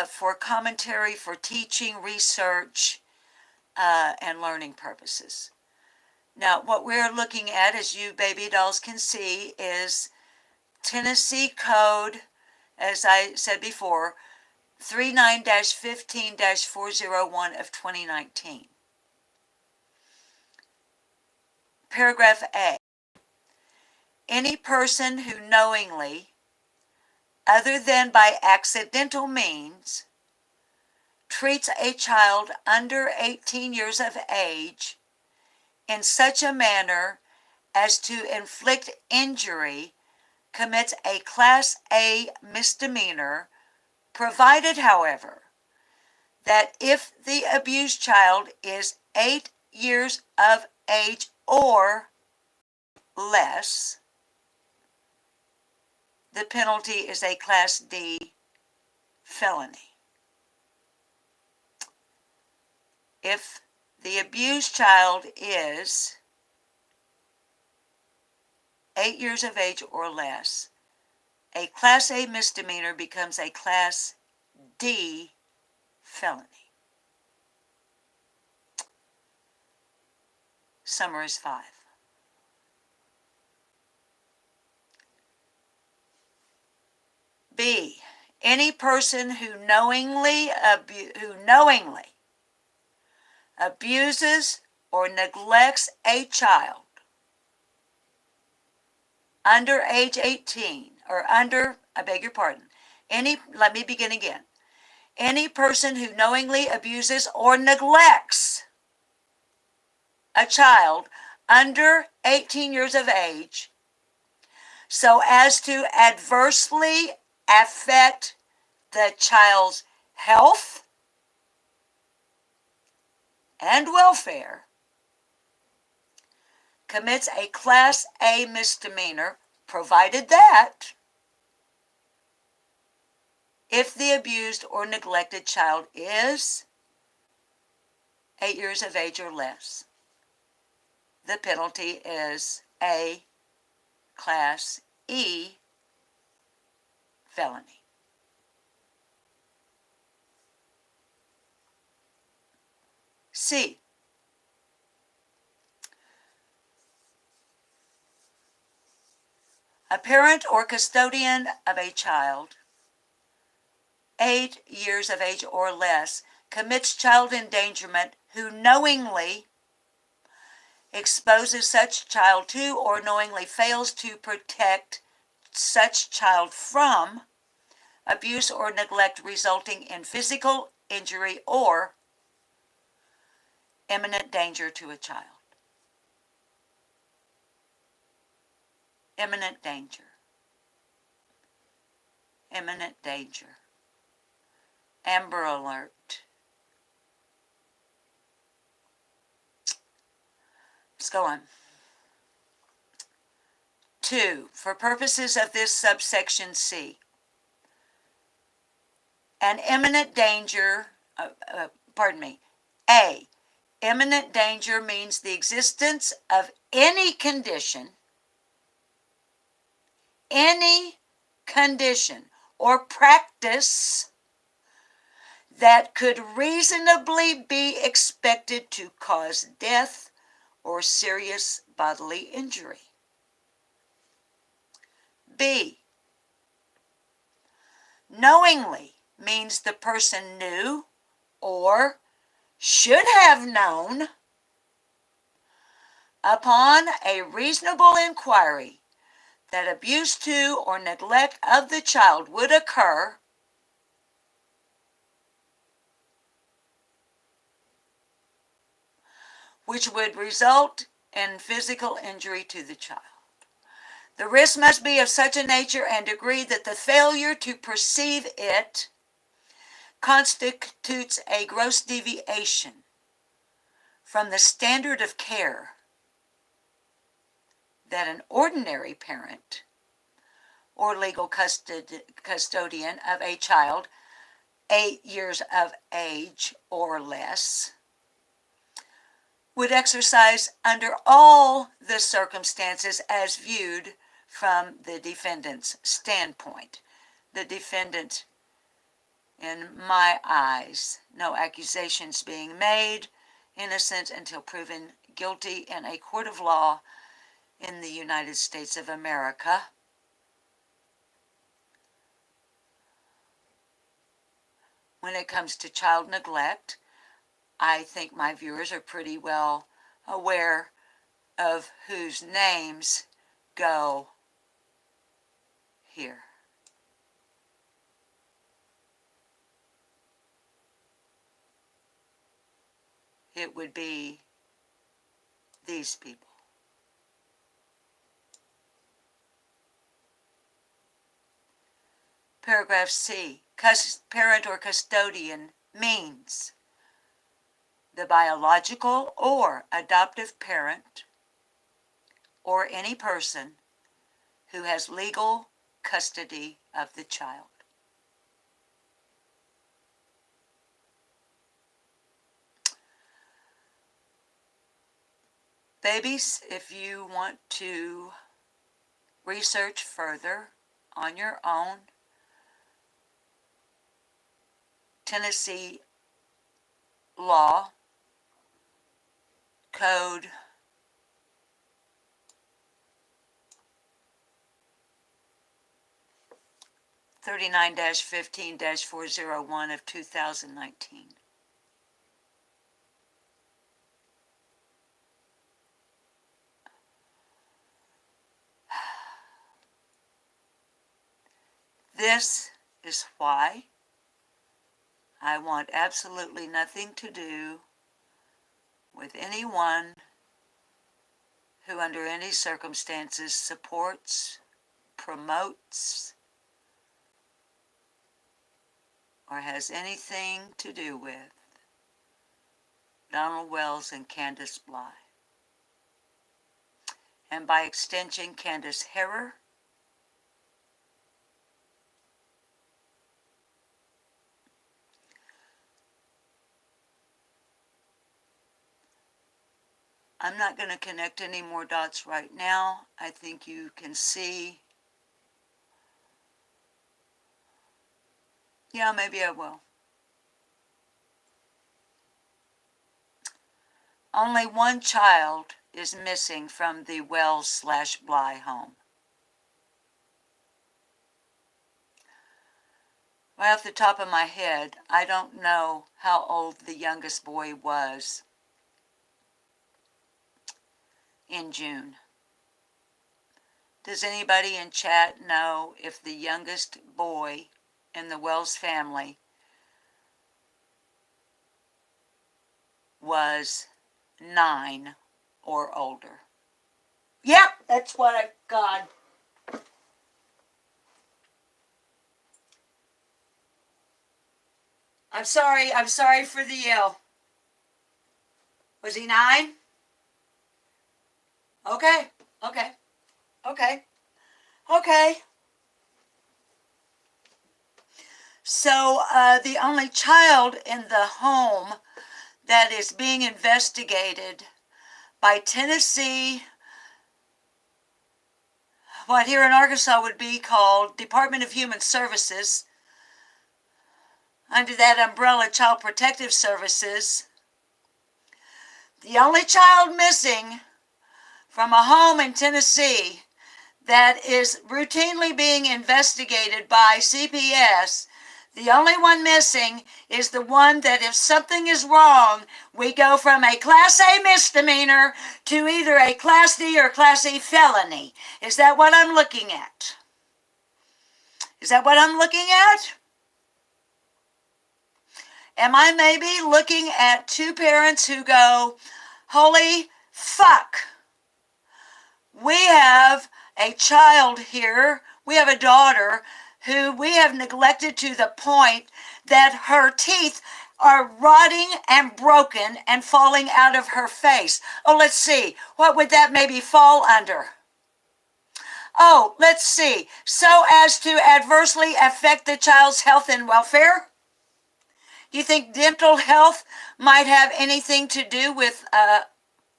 for commentary, for teaching, research, and learning purposes. Now, what we're looking at, as you baby dolls can see, is Tennessee Code, as I said before, 39-15-401 of 2019. Paragraph A. Any person who knowingly, other than by accidental means, treats a child under 18 years of age in such a manner as to inflict injury commits a Class A misdemeanor, provided, however, that if the abused child is 8 years of age or less, the penalty is a Class D felony. If the abused child is 8 years of age or less, a Class A misdemeanor becomes a Class D felony. Summer is 5. B. Any person who knowingly abuses or neglects a child under age 18, or under, I beg your pardon, let me begin again. Any person who knowingly abuses or neglects a child under 18 years of age so as to adversely affect the child's health and welfare commits a Class A misdemeanor, provided that if the abused or neglected child is 8 years of age or less, the penalty is a Class E felony. C. A parent or custodian of a child 8 years of age or less commits child endangerment who knowingly exposes such child to or knowingly fails to protect such child from abuse or neglect resulting in physical injury or imminent danger to a child. Imminent danger. Imminent danger. Amber Alert. Let's go on. 2. For purposes of this subsection C, an imminent danger, A. Imminent danger means the existence of any condition any condition or practice that could reasonably be expected to cause death or serious bodily injury. B, knowingly means the person knew or should have known upon a reasonable inquiry that abuse to or neglect of the child would occur which would result in physical injury to the child. The risk must be of such a nature and degree that the failure to perceive it constitutes a gross deviation from the standard of care that an ordinary parent or legal custodian of a child 8 years of age or less would exercise under all the circumstances as viewed from the defendant's standpoint. The defendant, in my eyes, no accusations being made, innocent until proven guilty in a court of law in the United States of America. When it comes to child neglect, I think my viewers are pretty well aware of whose names go here. It would be these people. Paragraph C, parent or custodian means the biological or adoptive parent or any person who has legal custody of the child. Babies, if you want to research further on your own, Tennessee law, code 39-15-401 of 2019. This is why I want absolutely nothing to do with anyone who under any circumstances supports, promotes, or has anything to do with Donald Wells and Candace Bly. And by extension, Candace Herrer, I'm not going to connect any more dots right now. I think you can see. Yeah, maybe I will. Only one child is missing from the Wells/Bly home. Right off the top of my head, I don't know how old the youngest boy was in June. Does anybody in chat know if the youngest boy in the Wells family was 9 or older? Yep, that's what I got. I'm sorry for the yell. Was he 9? Okay. So the only child in the home that is being investigated by Tennessee what here in Arkansas would be called Department of Human Services. Under that umbrella, Child Protective Services. The only child missing from a home in Tennessee that is routinely being investigated by CPS, the only one missing is the one that if something is wrong, we go from a Class A misdemeanor to either a Class D or Class E felony. Is that what I'm looking at? Is that what I'm looking at? Am I maybe looking at two parents who go, holy fuck, we have a child here, we have a daughter who we have neglected to the point that her teeth are rotting and broken and falling out of her face. Oh, let's see, what would that maybe fall under? Oh, let's see, so as to adversely affect the child's health and welfare? Do you think dental health might have anything to do with,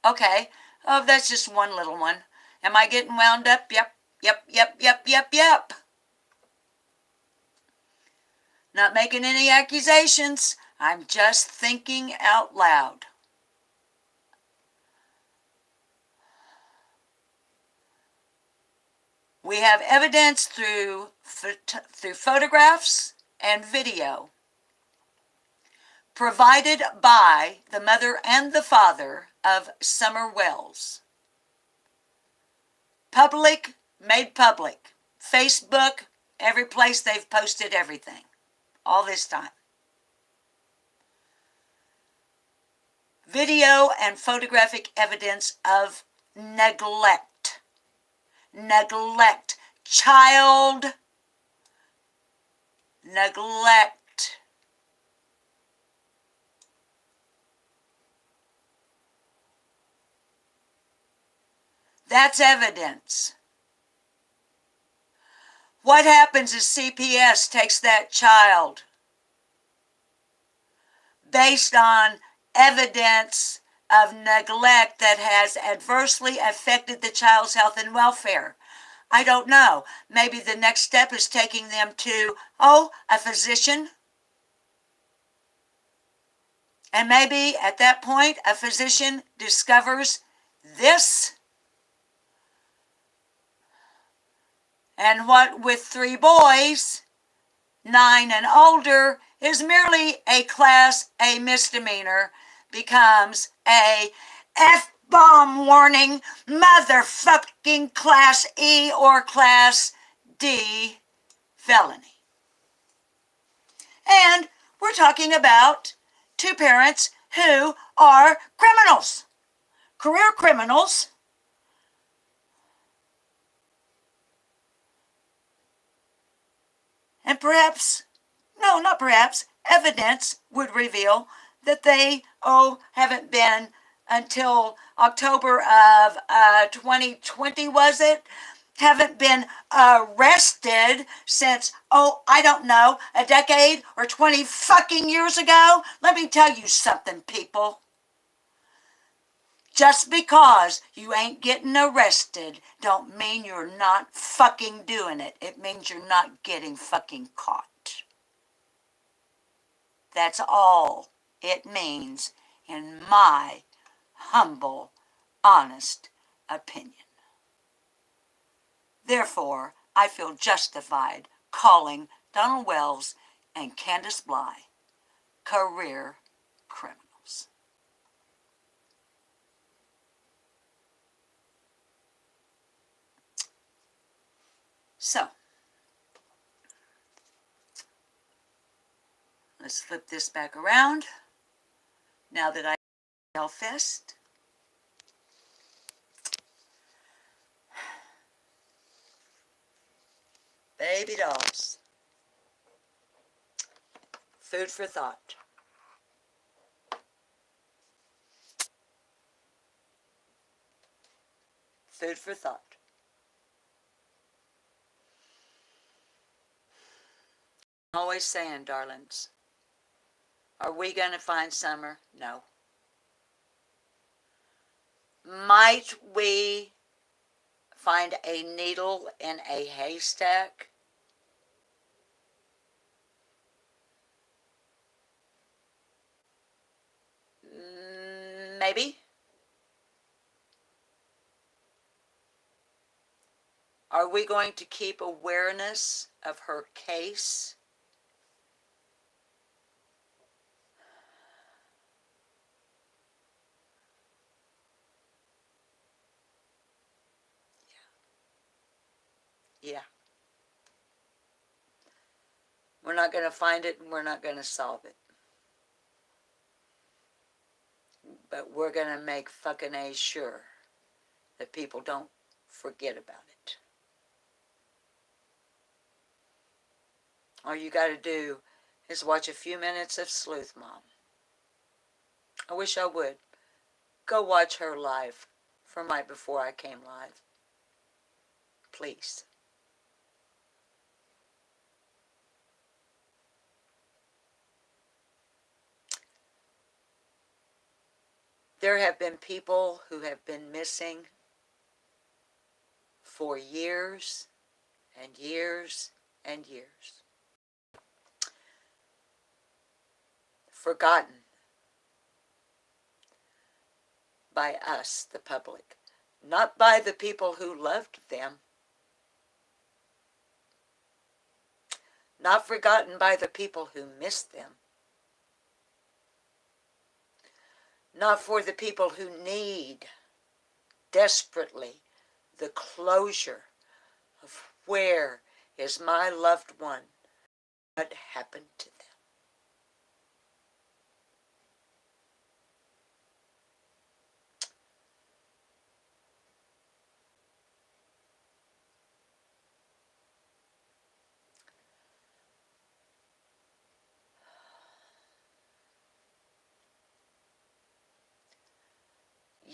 okay, oh, that's just one little one. Am I getting wound up? Yep. Not making any accusations. I'm just thinking out loud. We have evidence through photographs and video provided by the mother and the father of Summer Wells. Public, made public. Facebook, every place they've posted everything. All this time. Video and photographic evidence of neglect. Neglect. Child neglect. That's evidence. What happens is CPS takes that child based on evidence of neglect that has adversely affected the child's health and welfare. I don't know. Maybe the next step is taking them to, a physician. And maybe at that point, a physician discovers this. And what with 3 boys, 9 and older, is merely a Class A misdemeanor becomes a F-bomb warning motherfucking Class E or Class D felony. And we're talking about 2 parents who are criminals, career criminals. And perhaps, no, not perhaps, evidence would reveal that they, haven't been until October of 2020, was it? Haven't been arrested since, I don't know, a decade or 20 fucking years ago? Let me tell you something, people. Just because you ain't getting arrested don't mean you're not fucking doing it. It means you're not getting fucking caught. That's all it means in my humble, honest opinion. Therefore, I feel justified calling Donald Wells and Candace Bly career criminals. So, let's flip this back around. Now that I Hellfest. Baby dolls. Food for thought. Food for thought. I'm always saying, darlings, are we going to find summer? No. Might we find a needle in a haystack? Maybe. Are we going to keep awareness of her case? Yeah. We're not going to find it and we're not going to solve it. But we're going to make fucking A sure that people don't forget about it. All you got to do is watch a few minutes of Sleuth Mom. I wish I would. Go watch her live from right before I came live. Please. There have been people who have been missing for years and years and years. Forgotten by us, the public, not by the people who loved them, not forgotten by the people who missed them, not for the people who need desperately the closure of where is my loved one, what happened to them.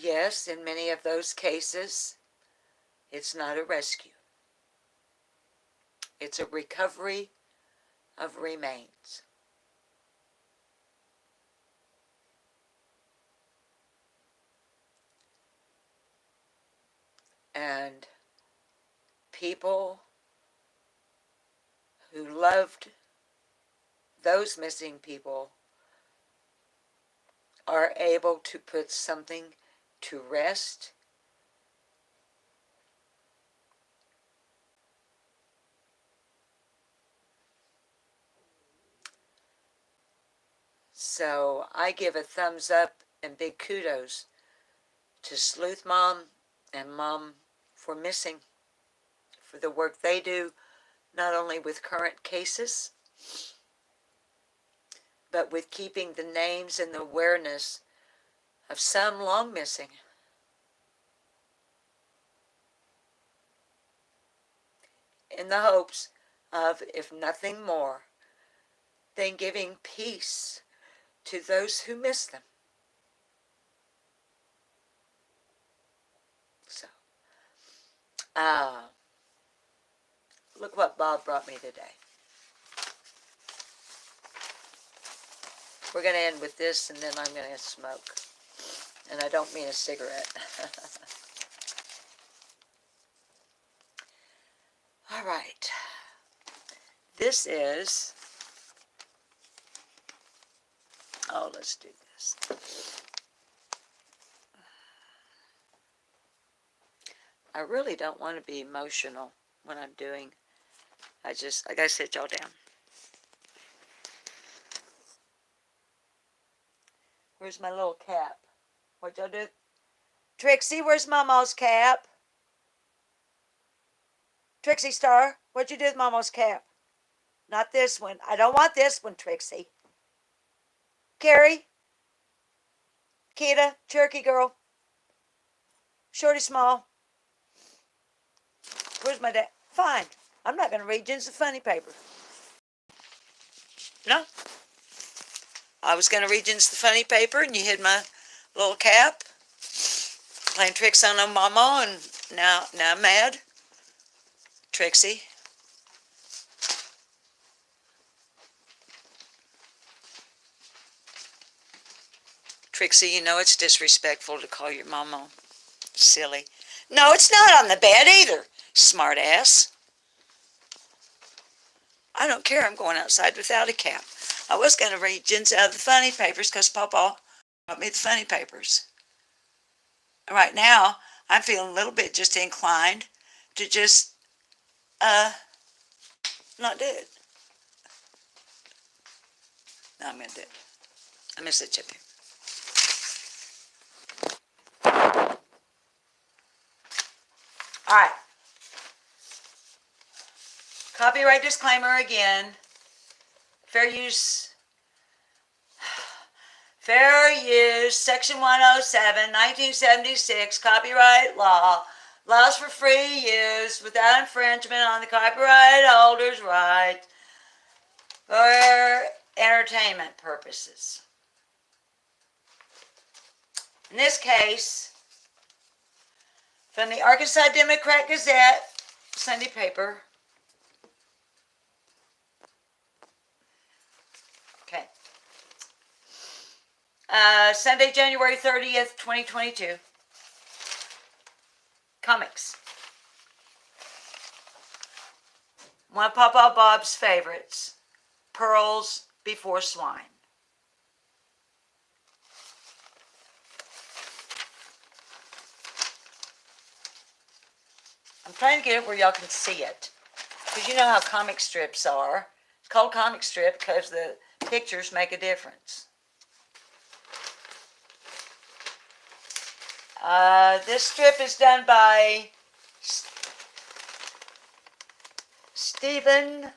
Yes, in many of those cases, it's not a rescue. It's a recovery of remains. And people who loved those missing people are able to put something to rest. So I give a thumbs up and big kudos to Sleuth Mom and Mom for Missing, for the work they do, not only with current cases, but with keeping the names and the awareness of some long missing. In the hopes of, if nothing more, than giving peace to those who miss them. So, look what Bob brought me today. We're going to end with this, and then I'm going to smoke. And I don't mean a cigarette. All right. This is... Oh, let's do this. I really don't want to be emotional when I'm doing... I gotta sit y'all down. Where's my little cap? What'd y'all do? Trixie, where's Mama's cap? Trixie Star, what'd you do with Mama's cap? Not this one. I don't want this one, Trixie. Carrie? Kita? Cherokee Girl? Shorty Small? Where's my dad? Fine. I'm not going to read Jen's funny paper. No. I was going to read Jen's the funny paper, and you hid my little cap. Playing tricks on Mama, and now I'm mad. Trixie. Trixie, you know it's disrespectful to call your mama silly. No, it's not on the bed either, smart ass. I don't care. I'm going outside without a cap. I was going to read Jen's out of the funny papers because Papa brought me the funny papers. Right now, I'm feeling a little bit just inclined to just, not do it. No, I'm going to do it. I'm going to sit chip here. All right. Copyright disclaimer again. Fair use, Section 107, 1976, copyright law, allows for free use without infringement on the copyright holder's rights for entertainment purposes. In this case, from the Arkansas Democrat Gazette, Sunday paper. Okay. Sunday, January 30th, 2022. Comics. One of Papa Bob's favorites. Pearls Before Swine. I'm trying to get it where y'all can see it. Because you know how comic strips are. It's called comic strip because the pictures make a difference. This strip is done by Stephen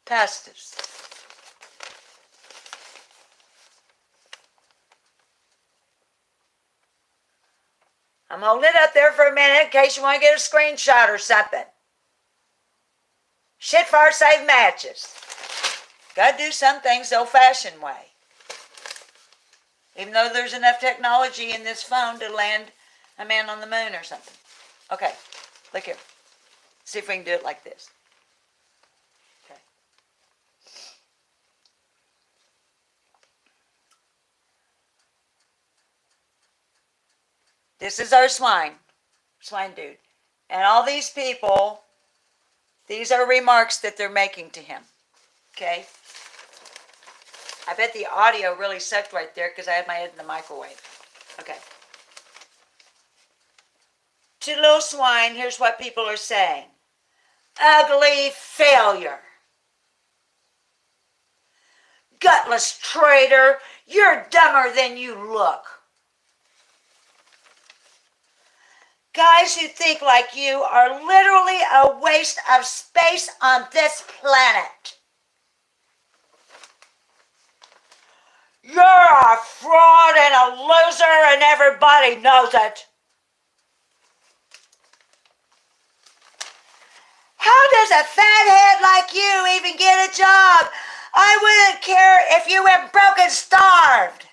Pastis. I'm holding it up there for a minute in case you want to get a screenshot or something. Shit fire save matches. Gotta do some things the old-fashioned way. Even though there's enough technology in this phone to land a man on the moon or something. Okay, look here. See if we can do it like this. Okay. This is our swine dude. And all these people, these are remarks that they're making to him. Okay? I bet the audio really sucked right there because I had my head in the microwave. Okay. To little swine, here's what people are saying. Ugly failure. Gutless traitor, you're dumber than you look. Guys who think like you are literally a waste of space on this planet. You're a fraud and a loser and everybody knows it. How does a fathead like you even get a job? I wouldn't care if you went broke and starved.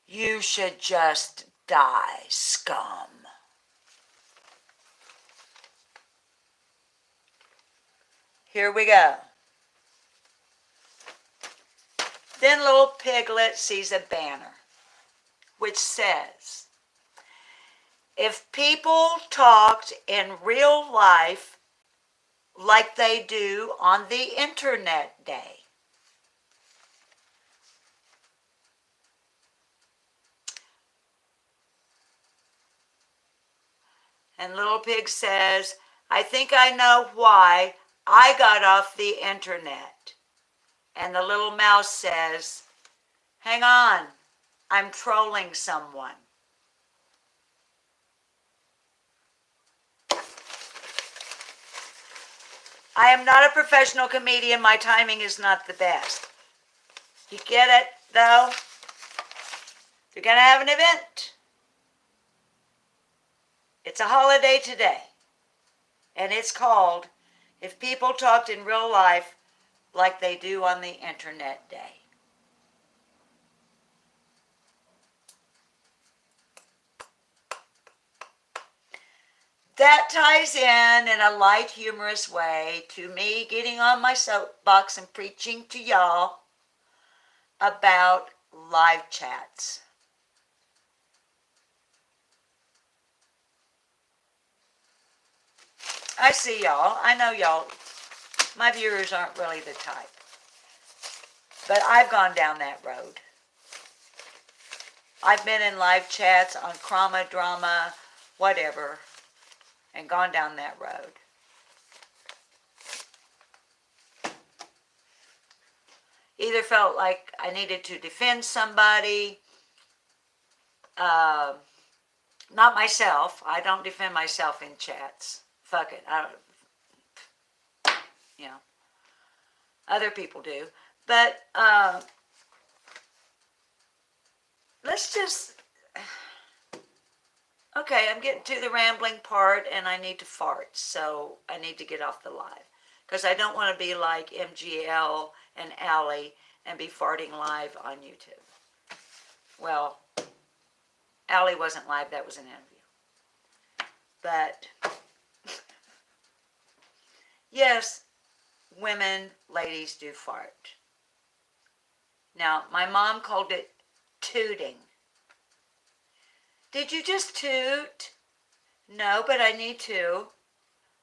You should just die, scum. Here we go. Then little Piglet sees a banner which says, if people talked in real life like they do on the internet day, and Little Pig says, I think I know why I got off the internet. And the little mouse says, hang on, I'm trolling someone. I am not a professional comedian. My timing is not the best. You get it, though? You're going to have an event. It's a holiday today. And it's called, If People Talked in Real Life Like They Do on the Internet Day. That ties in a light, humorous way to me getting on my soapbox and preaching to y'all about live chats. I see y'all. I know y'all. My viewers aren't really the type. But I've gone down that road. I've been in live chats on Krama, Drama, whatever, and gone down that road. Either felt like I needed to defend somebody, not myself. I don't defend myself in chats. Fuck it. I don't, you know, other people do. But let's just, okay, I'm getting to the rambling part and I need to fart. So I need to get off the live. Because I don't want to be like MGL and Allie and be farting live on YouTube. Well, Allie wasn't live. That was an interview. But yes, women, ladies do fart. Now, my mom called it tooting. Did you just toot? No, but I need to.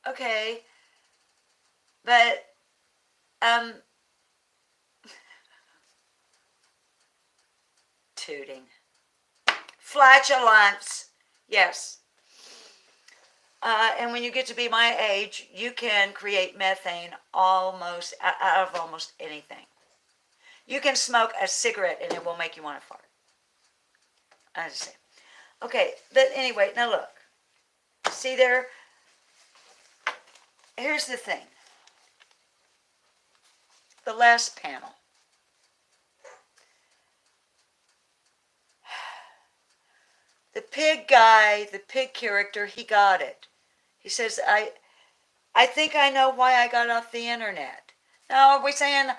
Okay. But, tooting. Flatulence. Yes. And when you get to be my age, you can create methane almost out of almost anything. You can smoke a cigarette and it will make you want to fart. I just say. Okay, but anyway, now look. See there? Here's the thing. The last panel. The pig guy, the pig character, he got it. He says, I think I know why I got off the internet. Now, are we saying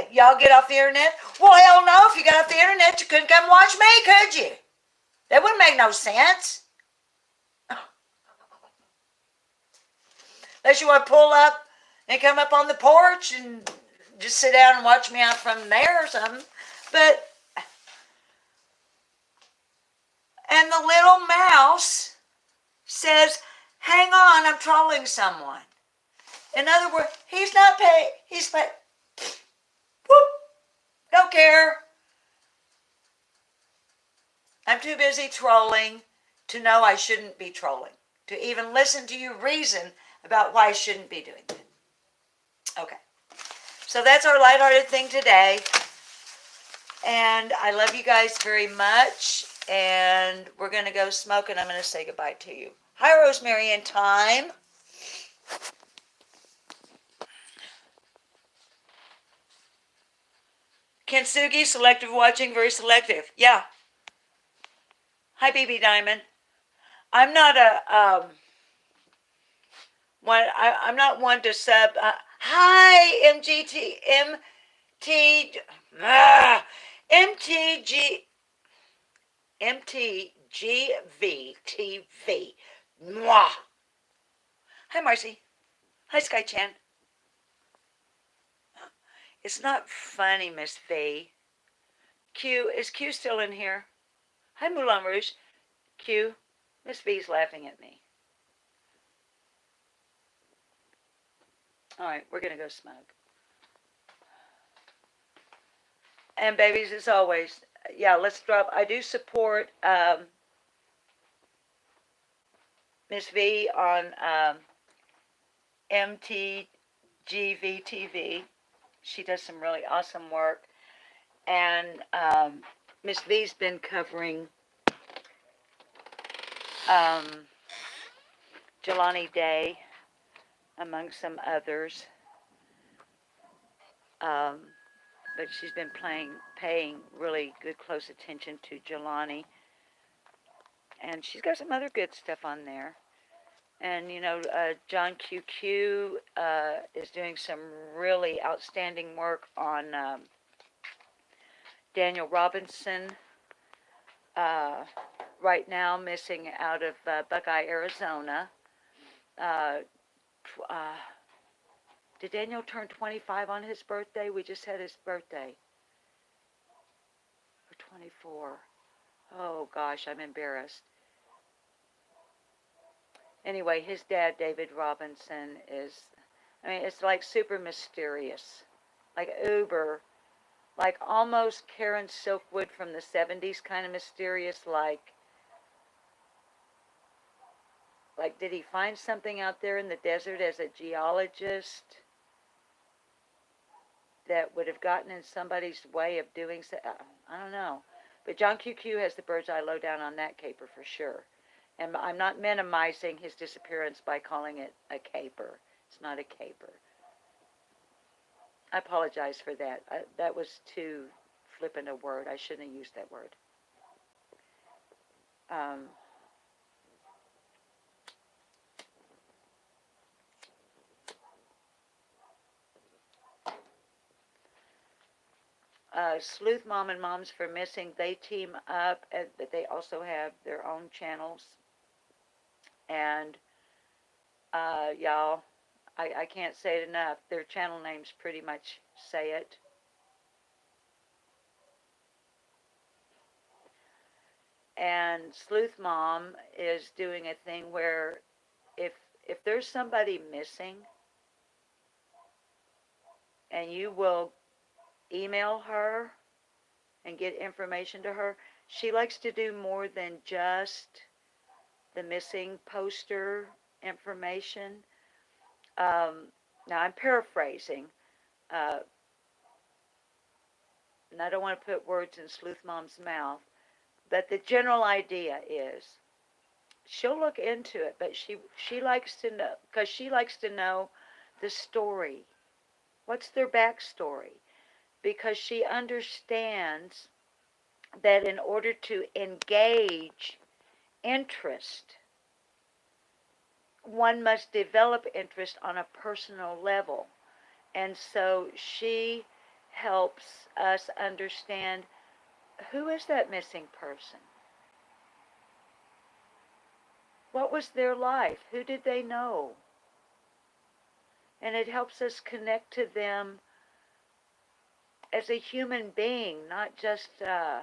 y'all get off the internet? Well, hell no. If you got off the internet, you couldn't come watch me, could you? That wouldn't make no sense. Unless you want to pull up and come up on the porch and just sit down and watch me out from there or something. But, and the little mouse says, hang on, I'm trolling someone. In other words, he's not paying. He's like, whoop, don't care. I'm too busy trolling to know I shouldn't be trolling, to even listen to you reason about why I shouldn't be doing that. Okay. So that's our lighthearted thing today. And I love you guys very much. And we're going to go smoke and I'm going to say goodbye to you. Hi, Rosemary and Thyme. Kintsugi, selective watching, very selective. Yeah. Hi, BB Diamond. I'm not I'm not one to sub. Hi, MTGV TV. Mwah. Hi, Marcy. Hi, Sky Chan. It's not funny, Miss V. Is Q still in here? Hi, Moulin Rouge. Q, Miss V's laughing at me. All right, we're going to go smoke. And babies, as always, yeah, let's drop. I do support Miss V on MTGV TV. She does some really awesome work. And Miss V's been covering Jelani Day, among some others. But she's been paying really good close attention to Jelani. And she's got some other good stuff on there. And, you know, John QQ is doing some really outstanding work on Daniel Robinson. Right now, missing out of Buckeye, Arizona. Did Daniel turn 25 on his birthday? We just had his birthday. Or 24. Oh, gosh, I'm embarrassed. Anyway, his dad, David Robinson, is, I mean, it's like super mysterious. Like uber, like almost Karen Silkwood from the 70s kind of mysterious, like did he find something out there in the desert as a geologist that would have gotten in somebody's way of doing so? I don't know. But John QQ has the bird's eye lowdown on that caper for sure. And I'm not minimizing his disappearance by calling it a caper. It's not a caper. I apologize for that. That was too flippant a word. I shouldn't have used that word. Sleuth Mom and Moms for Missing, they team up, but they also have their own channels. And y'all, I can't say it enough. Their channel names pretty much say it. And Sleuth Mom is doing a thing where if there's somebody missing, and you will email her and get information to her, she likes to do more than just the missing poster information. Now I'm paraphrasing, and I don't want to put words in Sleuth Mom's mouth, but the general idea is she'll look into it, but she likes to know, because she likes to know the story. What's their backstory? Because she understands that in order to engage interest, one must develop interest on a personal level. And so she helps us understand, who is that missing person? What was their life? Who did they know? And it helps us connect to them as a human being, not just a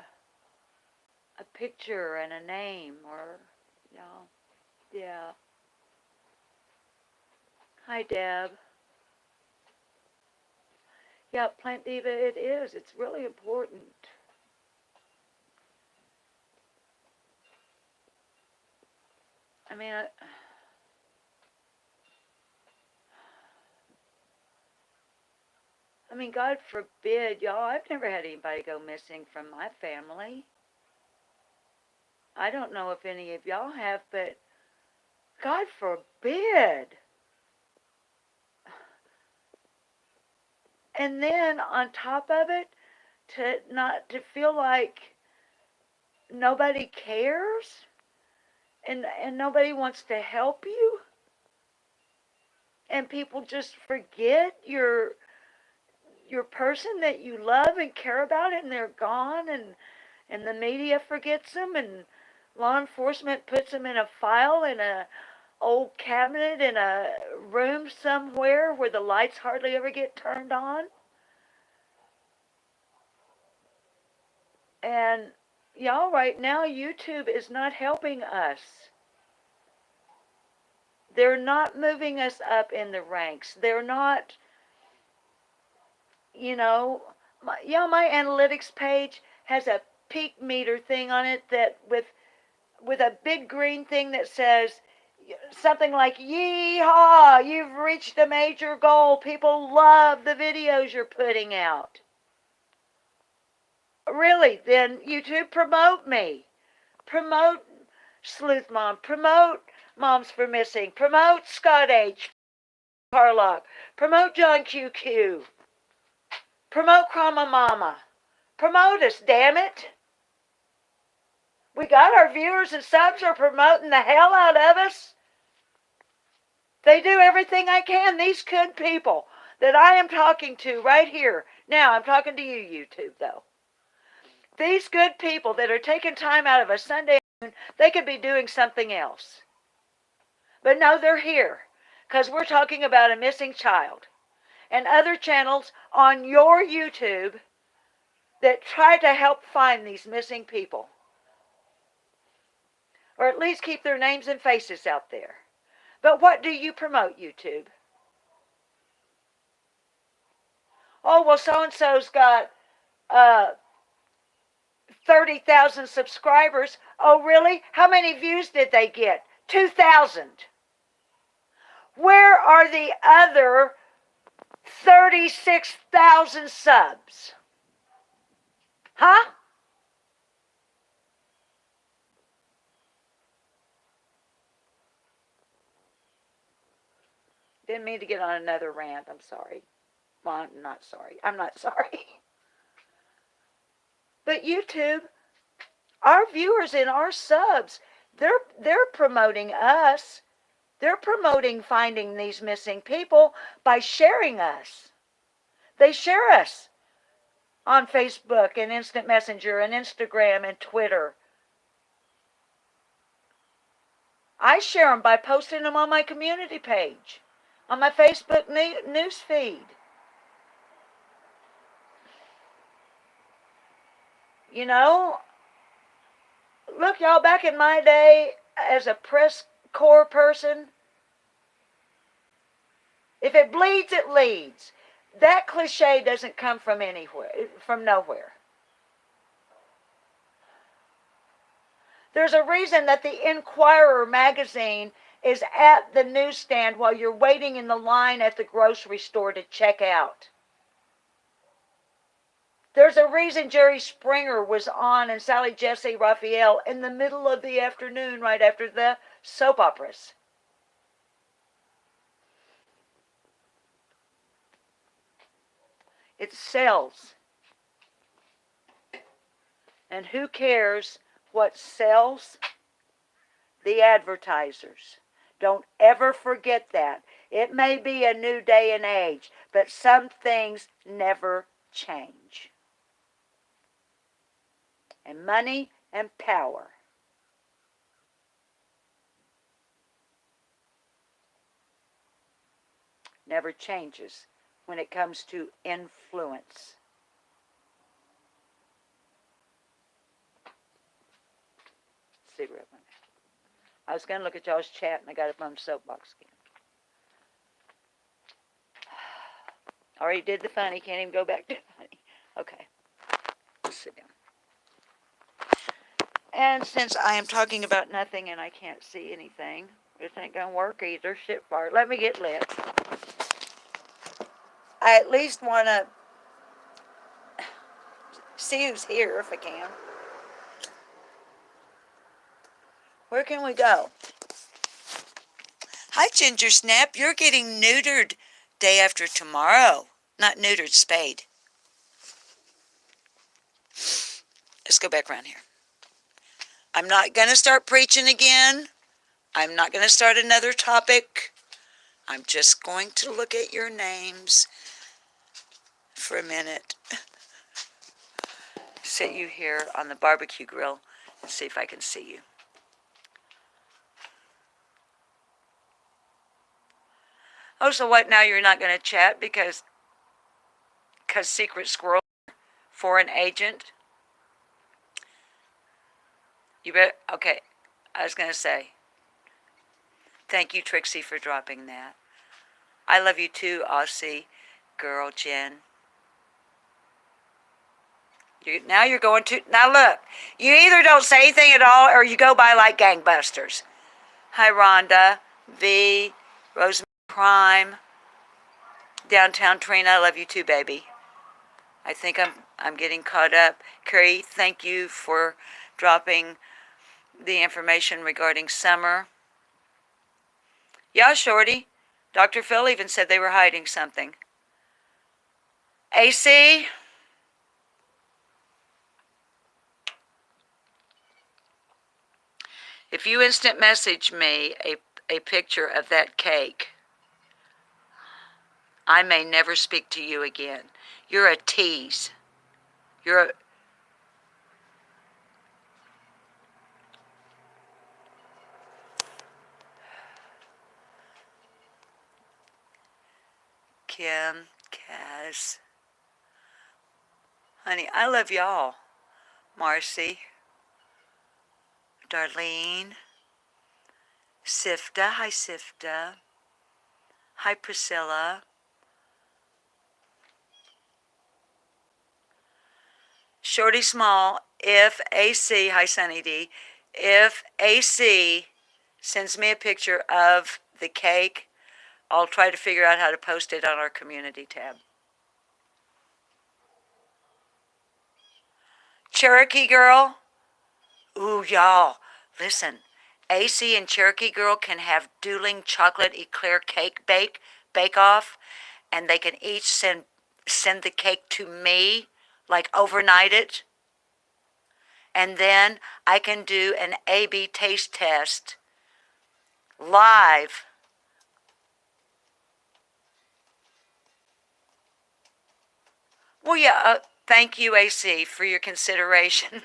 picture and a name, or, you know, yeah. Hi, Deb. Yeah, Plant Diva, it is. It's really important. I mean, God forbid, y'all, I've never had anybody go missing from my family. I don't know if any of y'all have, but God forbid. And then on top of it, to feel like nobody cares and nobody wants to help you, and people just forget your person that you love and care about, and they're gone, and the media forgets them, and law enforcement puts them in a file in a old cabinet in a room somewhere where the lights hardly ever get turned on. And y'all, right now YouTube is not helping us. They're not moving us up in the ranks. They're not, you know, my analytics page has a peak meter thing on it that with a big green thing that says something like, "Yeehaw, you've reached a major goal. People love the videos you're putting out." Really, then YouTube, promote me. Promote Sleuth Mom. Promote Moms for Missing. Promote Scott H. Carlock. Promote John QQ. Promote Krama Mama. Promote us, damn it. We got our viewers and subs are promoting the hell out of us. They do everything I can. These good people that I am talking to right here. Now, I'm talking to you, YouTube, though. These good people that are taking time out of a Sunday afternoon, they could be doing something else. But no, they're here because we're talking about a missing child. And other channels on your YouTube that try to help find these missing people. Or at least keep their names and faces out there. But what do you promote, YouTube? Oh, well, so-and-so's got uh, 30,000 subscribers. Oh, really? How many views did they get? 2,000. Where are the other 36,000 subs? Huh? Didn't mean to get on another rant. I'm sorry. Well, I'm not sorry. I'm not sorry. But YouTube, our viewers and our subs, they're promoting us. They're promoting finding these missing people by sharing us. They share us on Facebook and Instant Messenger and Instagram and Twitter. I share them by posting them on my community page, on my Facebook news feed. You know, look, y'all, back in my day as a press corps person, if it bleeds, it leads. That cliche doesn't come from anywhere, from nowhere. There's a reason that the Inquirer magazine is at the newsstand while you're waiting in the line at the grocery store to check out. There's a reason Jerry Springer was on and Sally Jessy Raphael in the middle of the afternoon right after the soap operas. It sells. And who cares what sells? The advertisers. Don't ever forget that. It may be a new day and age, but some things never change. And money and power never changes when it comes to influence. Cigarette money. I was going to look at y'all's chat and I got up on the soapbox again. Already did the funny, can't even go back to funny. Okay, let's sit down. And since I am talking about nothing and I can't see anything, this ain't gonna work either. Shit fart. Let me get lit. I at least want to see who's here if I can. Where can we go? Hi, Ginger Snap. You're getting neutered day after tomorrow. Not neutered, spayed. Let's go back around here. I'm not going to start preaching again. I'm not going to start another topic. I'm just going to look at your names for a minute. Sit you here on the barbecue grill and see if I can see you. Oh, so what? Now you're not going to chat because Secret Squirrel, foreign agent. You bet. Okay, I was going to say, thank you, Trixie, for dropping that. I love you too, Aussie girl, Jen. Now you're going to, now look, you either don't say anything at all or you go by like gangbusters. Hi, Rhonda, V, Rosemary Prime, Downtown Trina, I love you too, baby. I think I'm getting caught up. Carrie, thank you for dropping the information regarding Summer. Yeah, Shorty. Dr. Phil even said they were hiding something. AC? If you instant message me a picture of that cake, I may never speak to you again. You're a tease. You're a... Kim, Kaz. Honey, I love y'all. Marcy, Darlene, Sifta. Hi, Sifta. Hi, Priscilla. Shorty Small, if AC, hi Sunny D, if AC sends me a picture of the cake, I'll try to figure out how to post it on our community tab. Cherokee Girl, ooh, y'all, listen. AC and Cherokee Girl can have dueling chocolate eclair cake bake off, and they can each send the cake to me, like overnight it, and then I can do an A/B taste test live. Well, yeah, thank you, AC, for your consideration.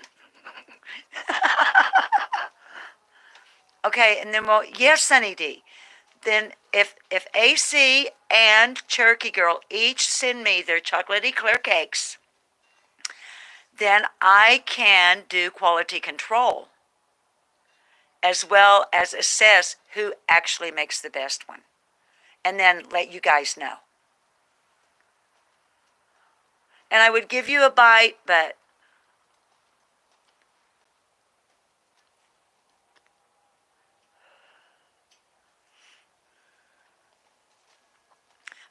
Okay, and then, well, yes, Sunny D. Then if AC and Cherokee Girl each send me their chocolate eclair cakes, then I can do quality control as well as assess who actually makes the best one, and then let you guys know. And I would give you a bite, but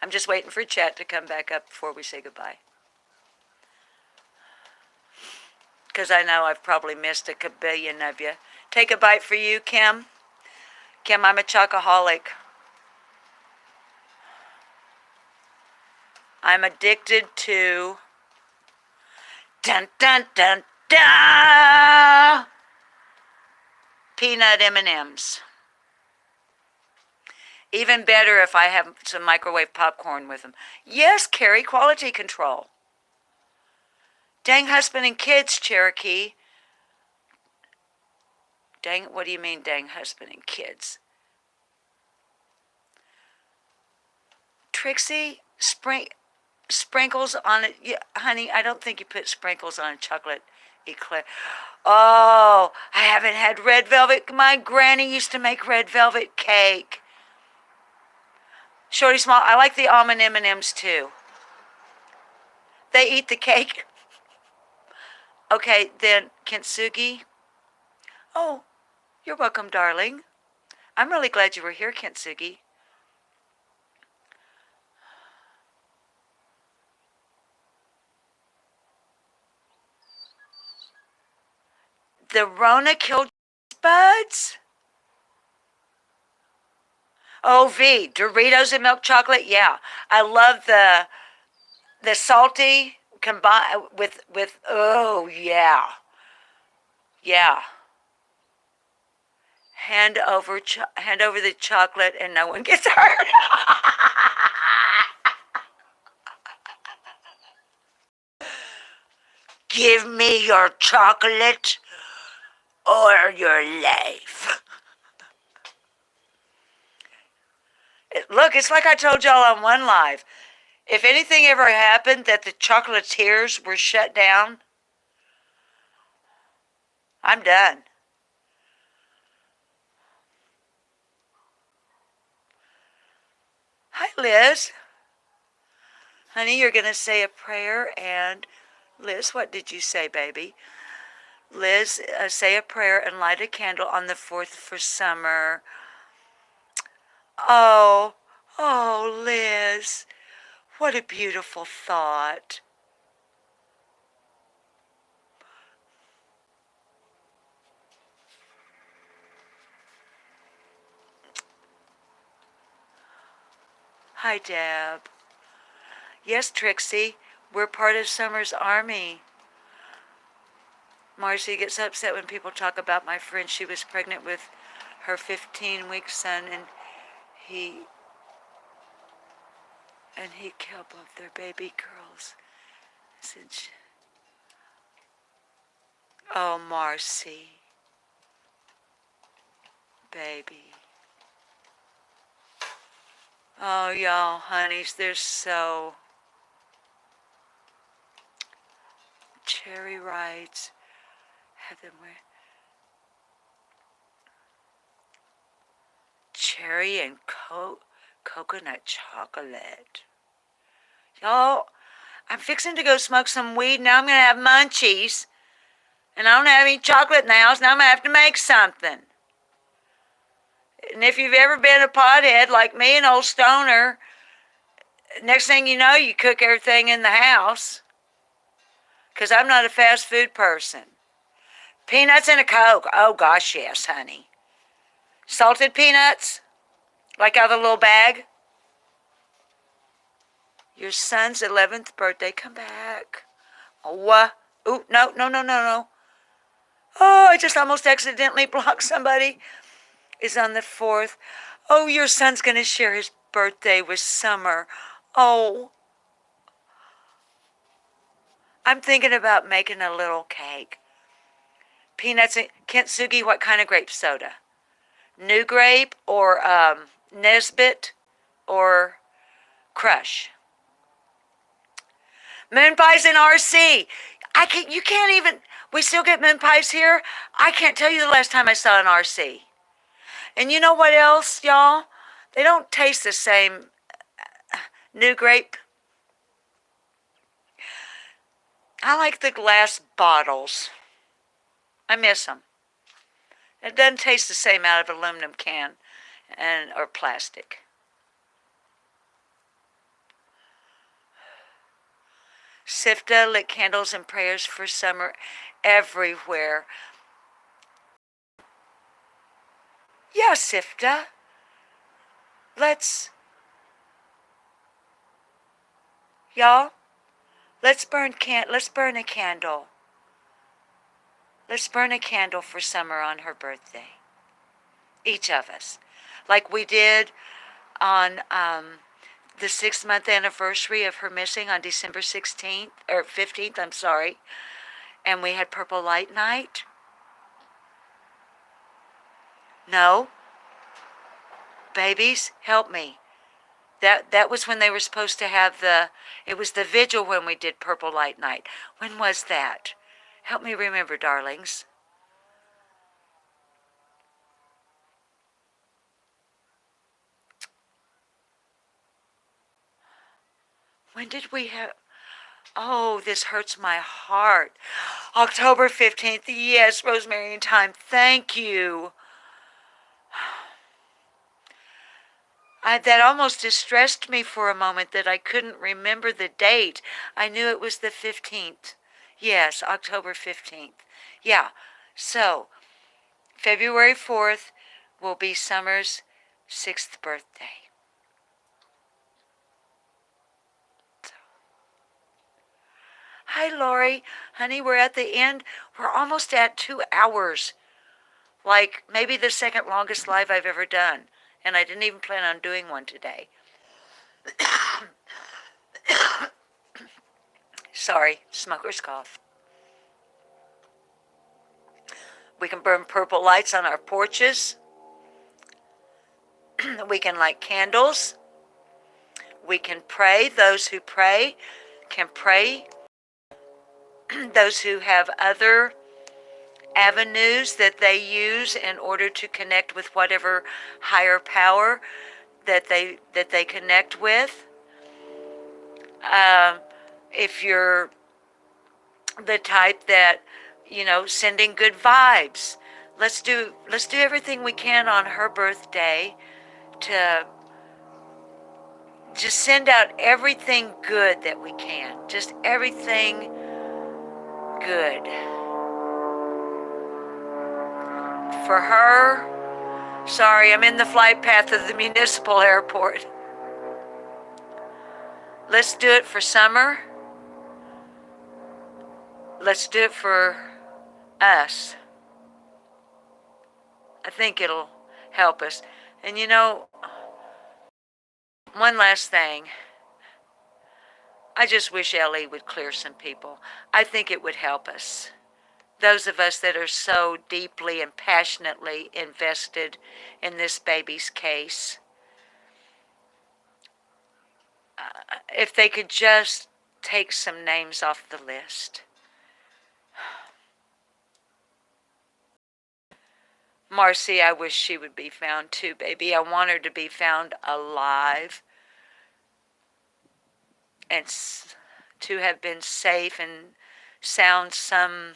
I'm just waiting for chat to come back up before we say goodbye. Because I know I've probably missed a kabillion of you. Take a bite for you, Kim. Kim, I'm a chocoholic. I'm addicted to dun dun dun dun peanut M&Ms. Even better if I have some microwave popcorn with them. Yes, Carrie, quality control. Dang husband and kids, Cherokee. Dang, what do you mean, dang husband and kids? Trixie, sprinkles on it. Yeah, honey, I don't think you put sprinkles on a chocolate eclair. Oh, I haven't had red velvet. My granny used to make red velvet cake. Shorty Small, I like the almond M&Ms too. They eat the cake. Okay, then Kintsugi. Oh, you're welcome, darling. I'm really glad you were here, Kintsugi. The Rona killed buds? Oh, V, Doritos and milk chocolate? Yeah. I love the salty combined with oh yeah. Yeah. Hand over the chocolate and no one gets hurt. Give me your chocolate or your life. Look, it's like I told y'all on one live. If anything ever happened that the chocolatiers were shut down, I'm done. Hi, Liz. Honey, you're going to say a prayer, and Liz, what did you say, baby? Liz, say a prayer and light a candle on the 4th for summer. Oh, oh, Liz, what a beautiful thought. Hi, Deb. Yes, Trixie, we're part of Summer's army. Marcy gets upset when people talk about my friend. She was pregnant with her 15-week son, and he killed both their baby girls. Since, oh, Marcy, baby. Oh, y'all, honeys, they're so cherry rides. Have them wear. Cherry and coconut chocolate. Y'all, I'm fixing to go smoke some weed. Now I'm going to have munchies. And I don't have any chocolate in the house. Now I'm going to have to make something. And if you've ever been a pothead like me, an old stoner, next thing you know, you cook everything in the house. Because I'm not a fast food person. Peanuts and a Coke. Oh, gosh, yes, honey. Salted peanuts? Like out of a little bag? Your son's 11th birthday. Come back. Oh, no, no, no, no, no. Oh, I just almost accidentally blocked somebody. Is on the 4th. Oh, your son's going to share his birthday with Summer. Oh. I'm thinking about making a little cake. Peanuts and Kintsugi, what kind of grape soda? New Grape or Nesbit or Crush? Moon pies in RC. You can't even, we still get moon pies here. I can't tell you the last time I saw an RC. And you know what else, y'all? They don't taste the same. New Grape. I like the glass bottles. I miss them. It doesn't taste the same out of aluminum can or plastic. Sifta lit candles and prayers for Summer everywhere. Yeah, Sifta. Y'all, let's burn a candle. Let's burn a candle for Summer on her birthday. Each of us. Like we did on the 6-month anniversary of her missing on December 16th, or 15th, I'm sorry. And we had Purple Light Night. No. Babies, help me. That was when they were supposed to have it was the vigil when we did Purple Light Night. When was that? Help me remember, darlings. When did we have... Oh, this hurts my heart. October 15th. Yes, Rosemary in Time. Thank you. That almost distressed me for a moment that I couldn't remember the date. I knew it was the 15th. Yes, October 15th. Yeah, so February 4th will be Summer's 6th birthday. So. Hi, Lori. Honey, we're at the end. We're almost at 2 hours. Like maybe the second longest live I've ever done. And I didn't even plan on doing one today. Sorry, smoker's cough. We can burn purple lights on our porches. We can light candles. We can pray. Those who pray can pray. Those who have other avenues that they use in order to connect with whatever higher power that they connect with. If you're the type that, sending good vibes, let's do everything we can on her birthday to just send out everything good that we can. Just everything good. For her, sorry, I'm in the flight path of the municipal airport. Let's do it for Summer. Let's do it for us. I think it'll help us. And one last thing. I just wish Ellie would clear some people. I think it would help us. Those of us that are so deeply and passionately invested in this baby's case. If they could just take some names off the list. Marcy, I wish she would be found too, baby. I want her to be found alive and to have been safe and sound some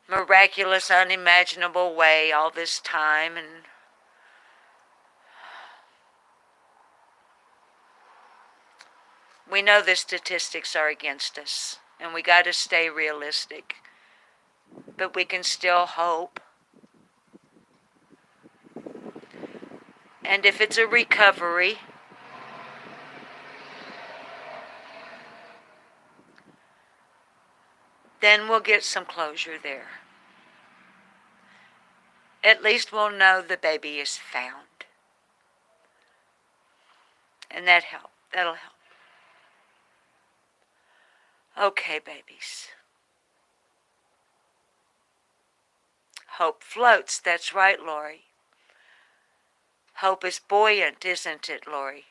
miraculous, unimaginable way all this time. And we know the statistics are against us, and we got to stay realistic. But we can still hope. And if it's a recovery, then we'll get some closure there. At least we'll know the baby is found. And that'll help. Okay, babies. Hope floats, that's right, Lori. Hope is buoyant, isn't it, Lori?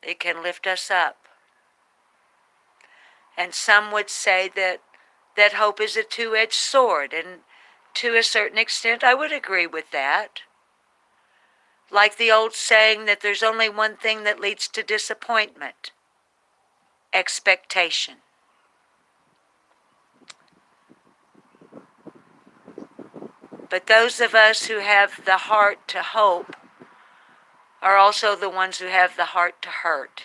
It can lift us up. And some would say that hope is a two-edged sword, and to a certain extent I would agree with that. Like the old saying that there's only one thing that leads to disappointment: expectation. But those of us who have the heart to hope are also the ones who have the heart to hurt.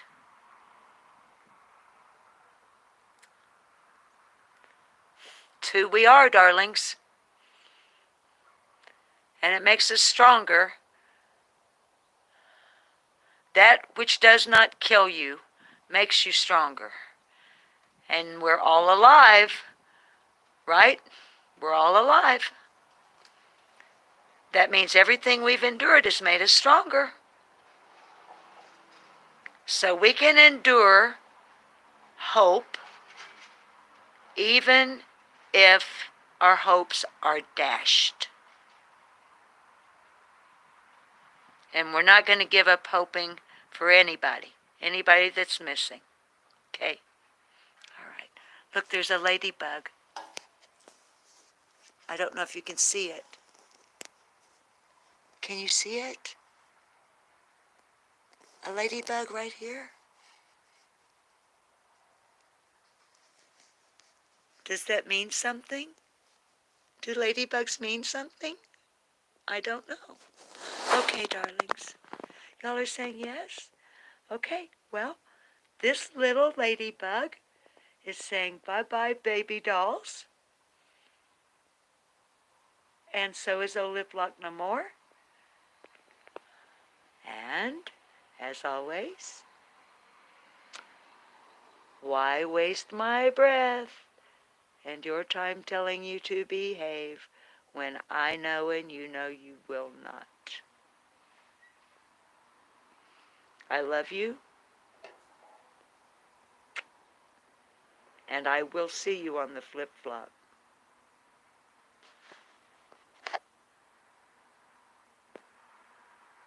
It's who we are, darlings. And it makes us stronger. That which does not kill you makes you stronger. And we're all alive, right? We're all alive. That means everything we've endured has made us stronger. So we can endure hope even if our hopes are dashed. And we're not going to give up hoping for anybody that's missing. Okay? All right. Look, there's a ladybug. I don't know if you can see it. Can you see it? A ladybug right here? Does that mean something? Do ladybugs mean something? I don't know. Okay, darlings. Y'all are saying yes? Okay, well, this little ladybug is saying bye-bye, baby dolls. And so is Oliplock no more. And, as always, why waste my breath and your time telling you to behave when I know and you know you will not? I love you, and I will see you on the flip-flop.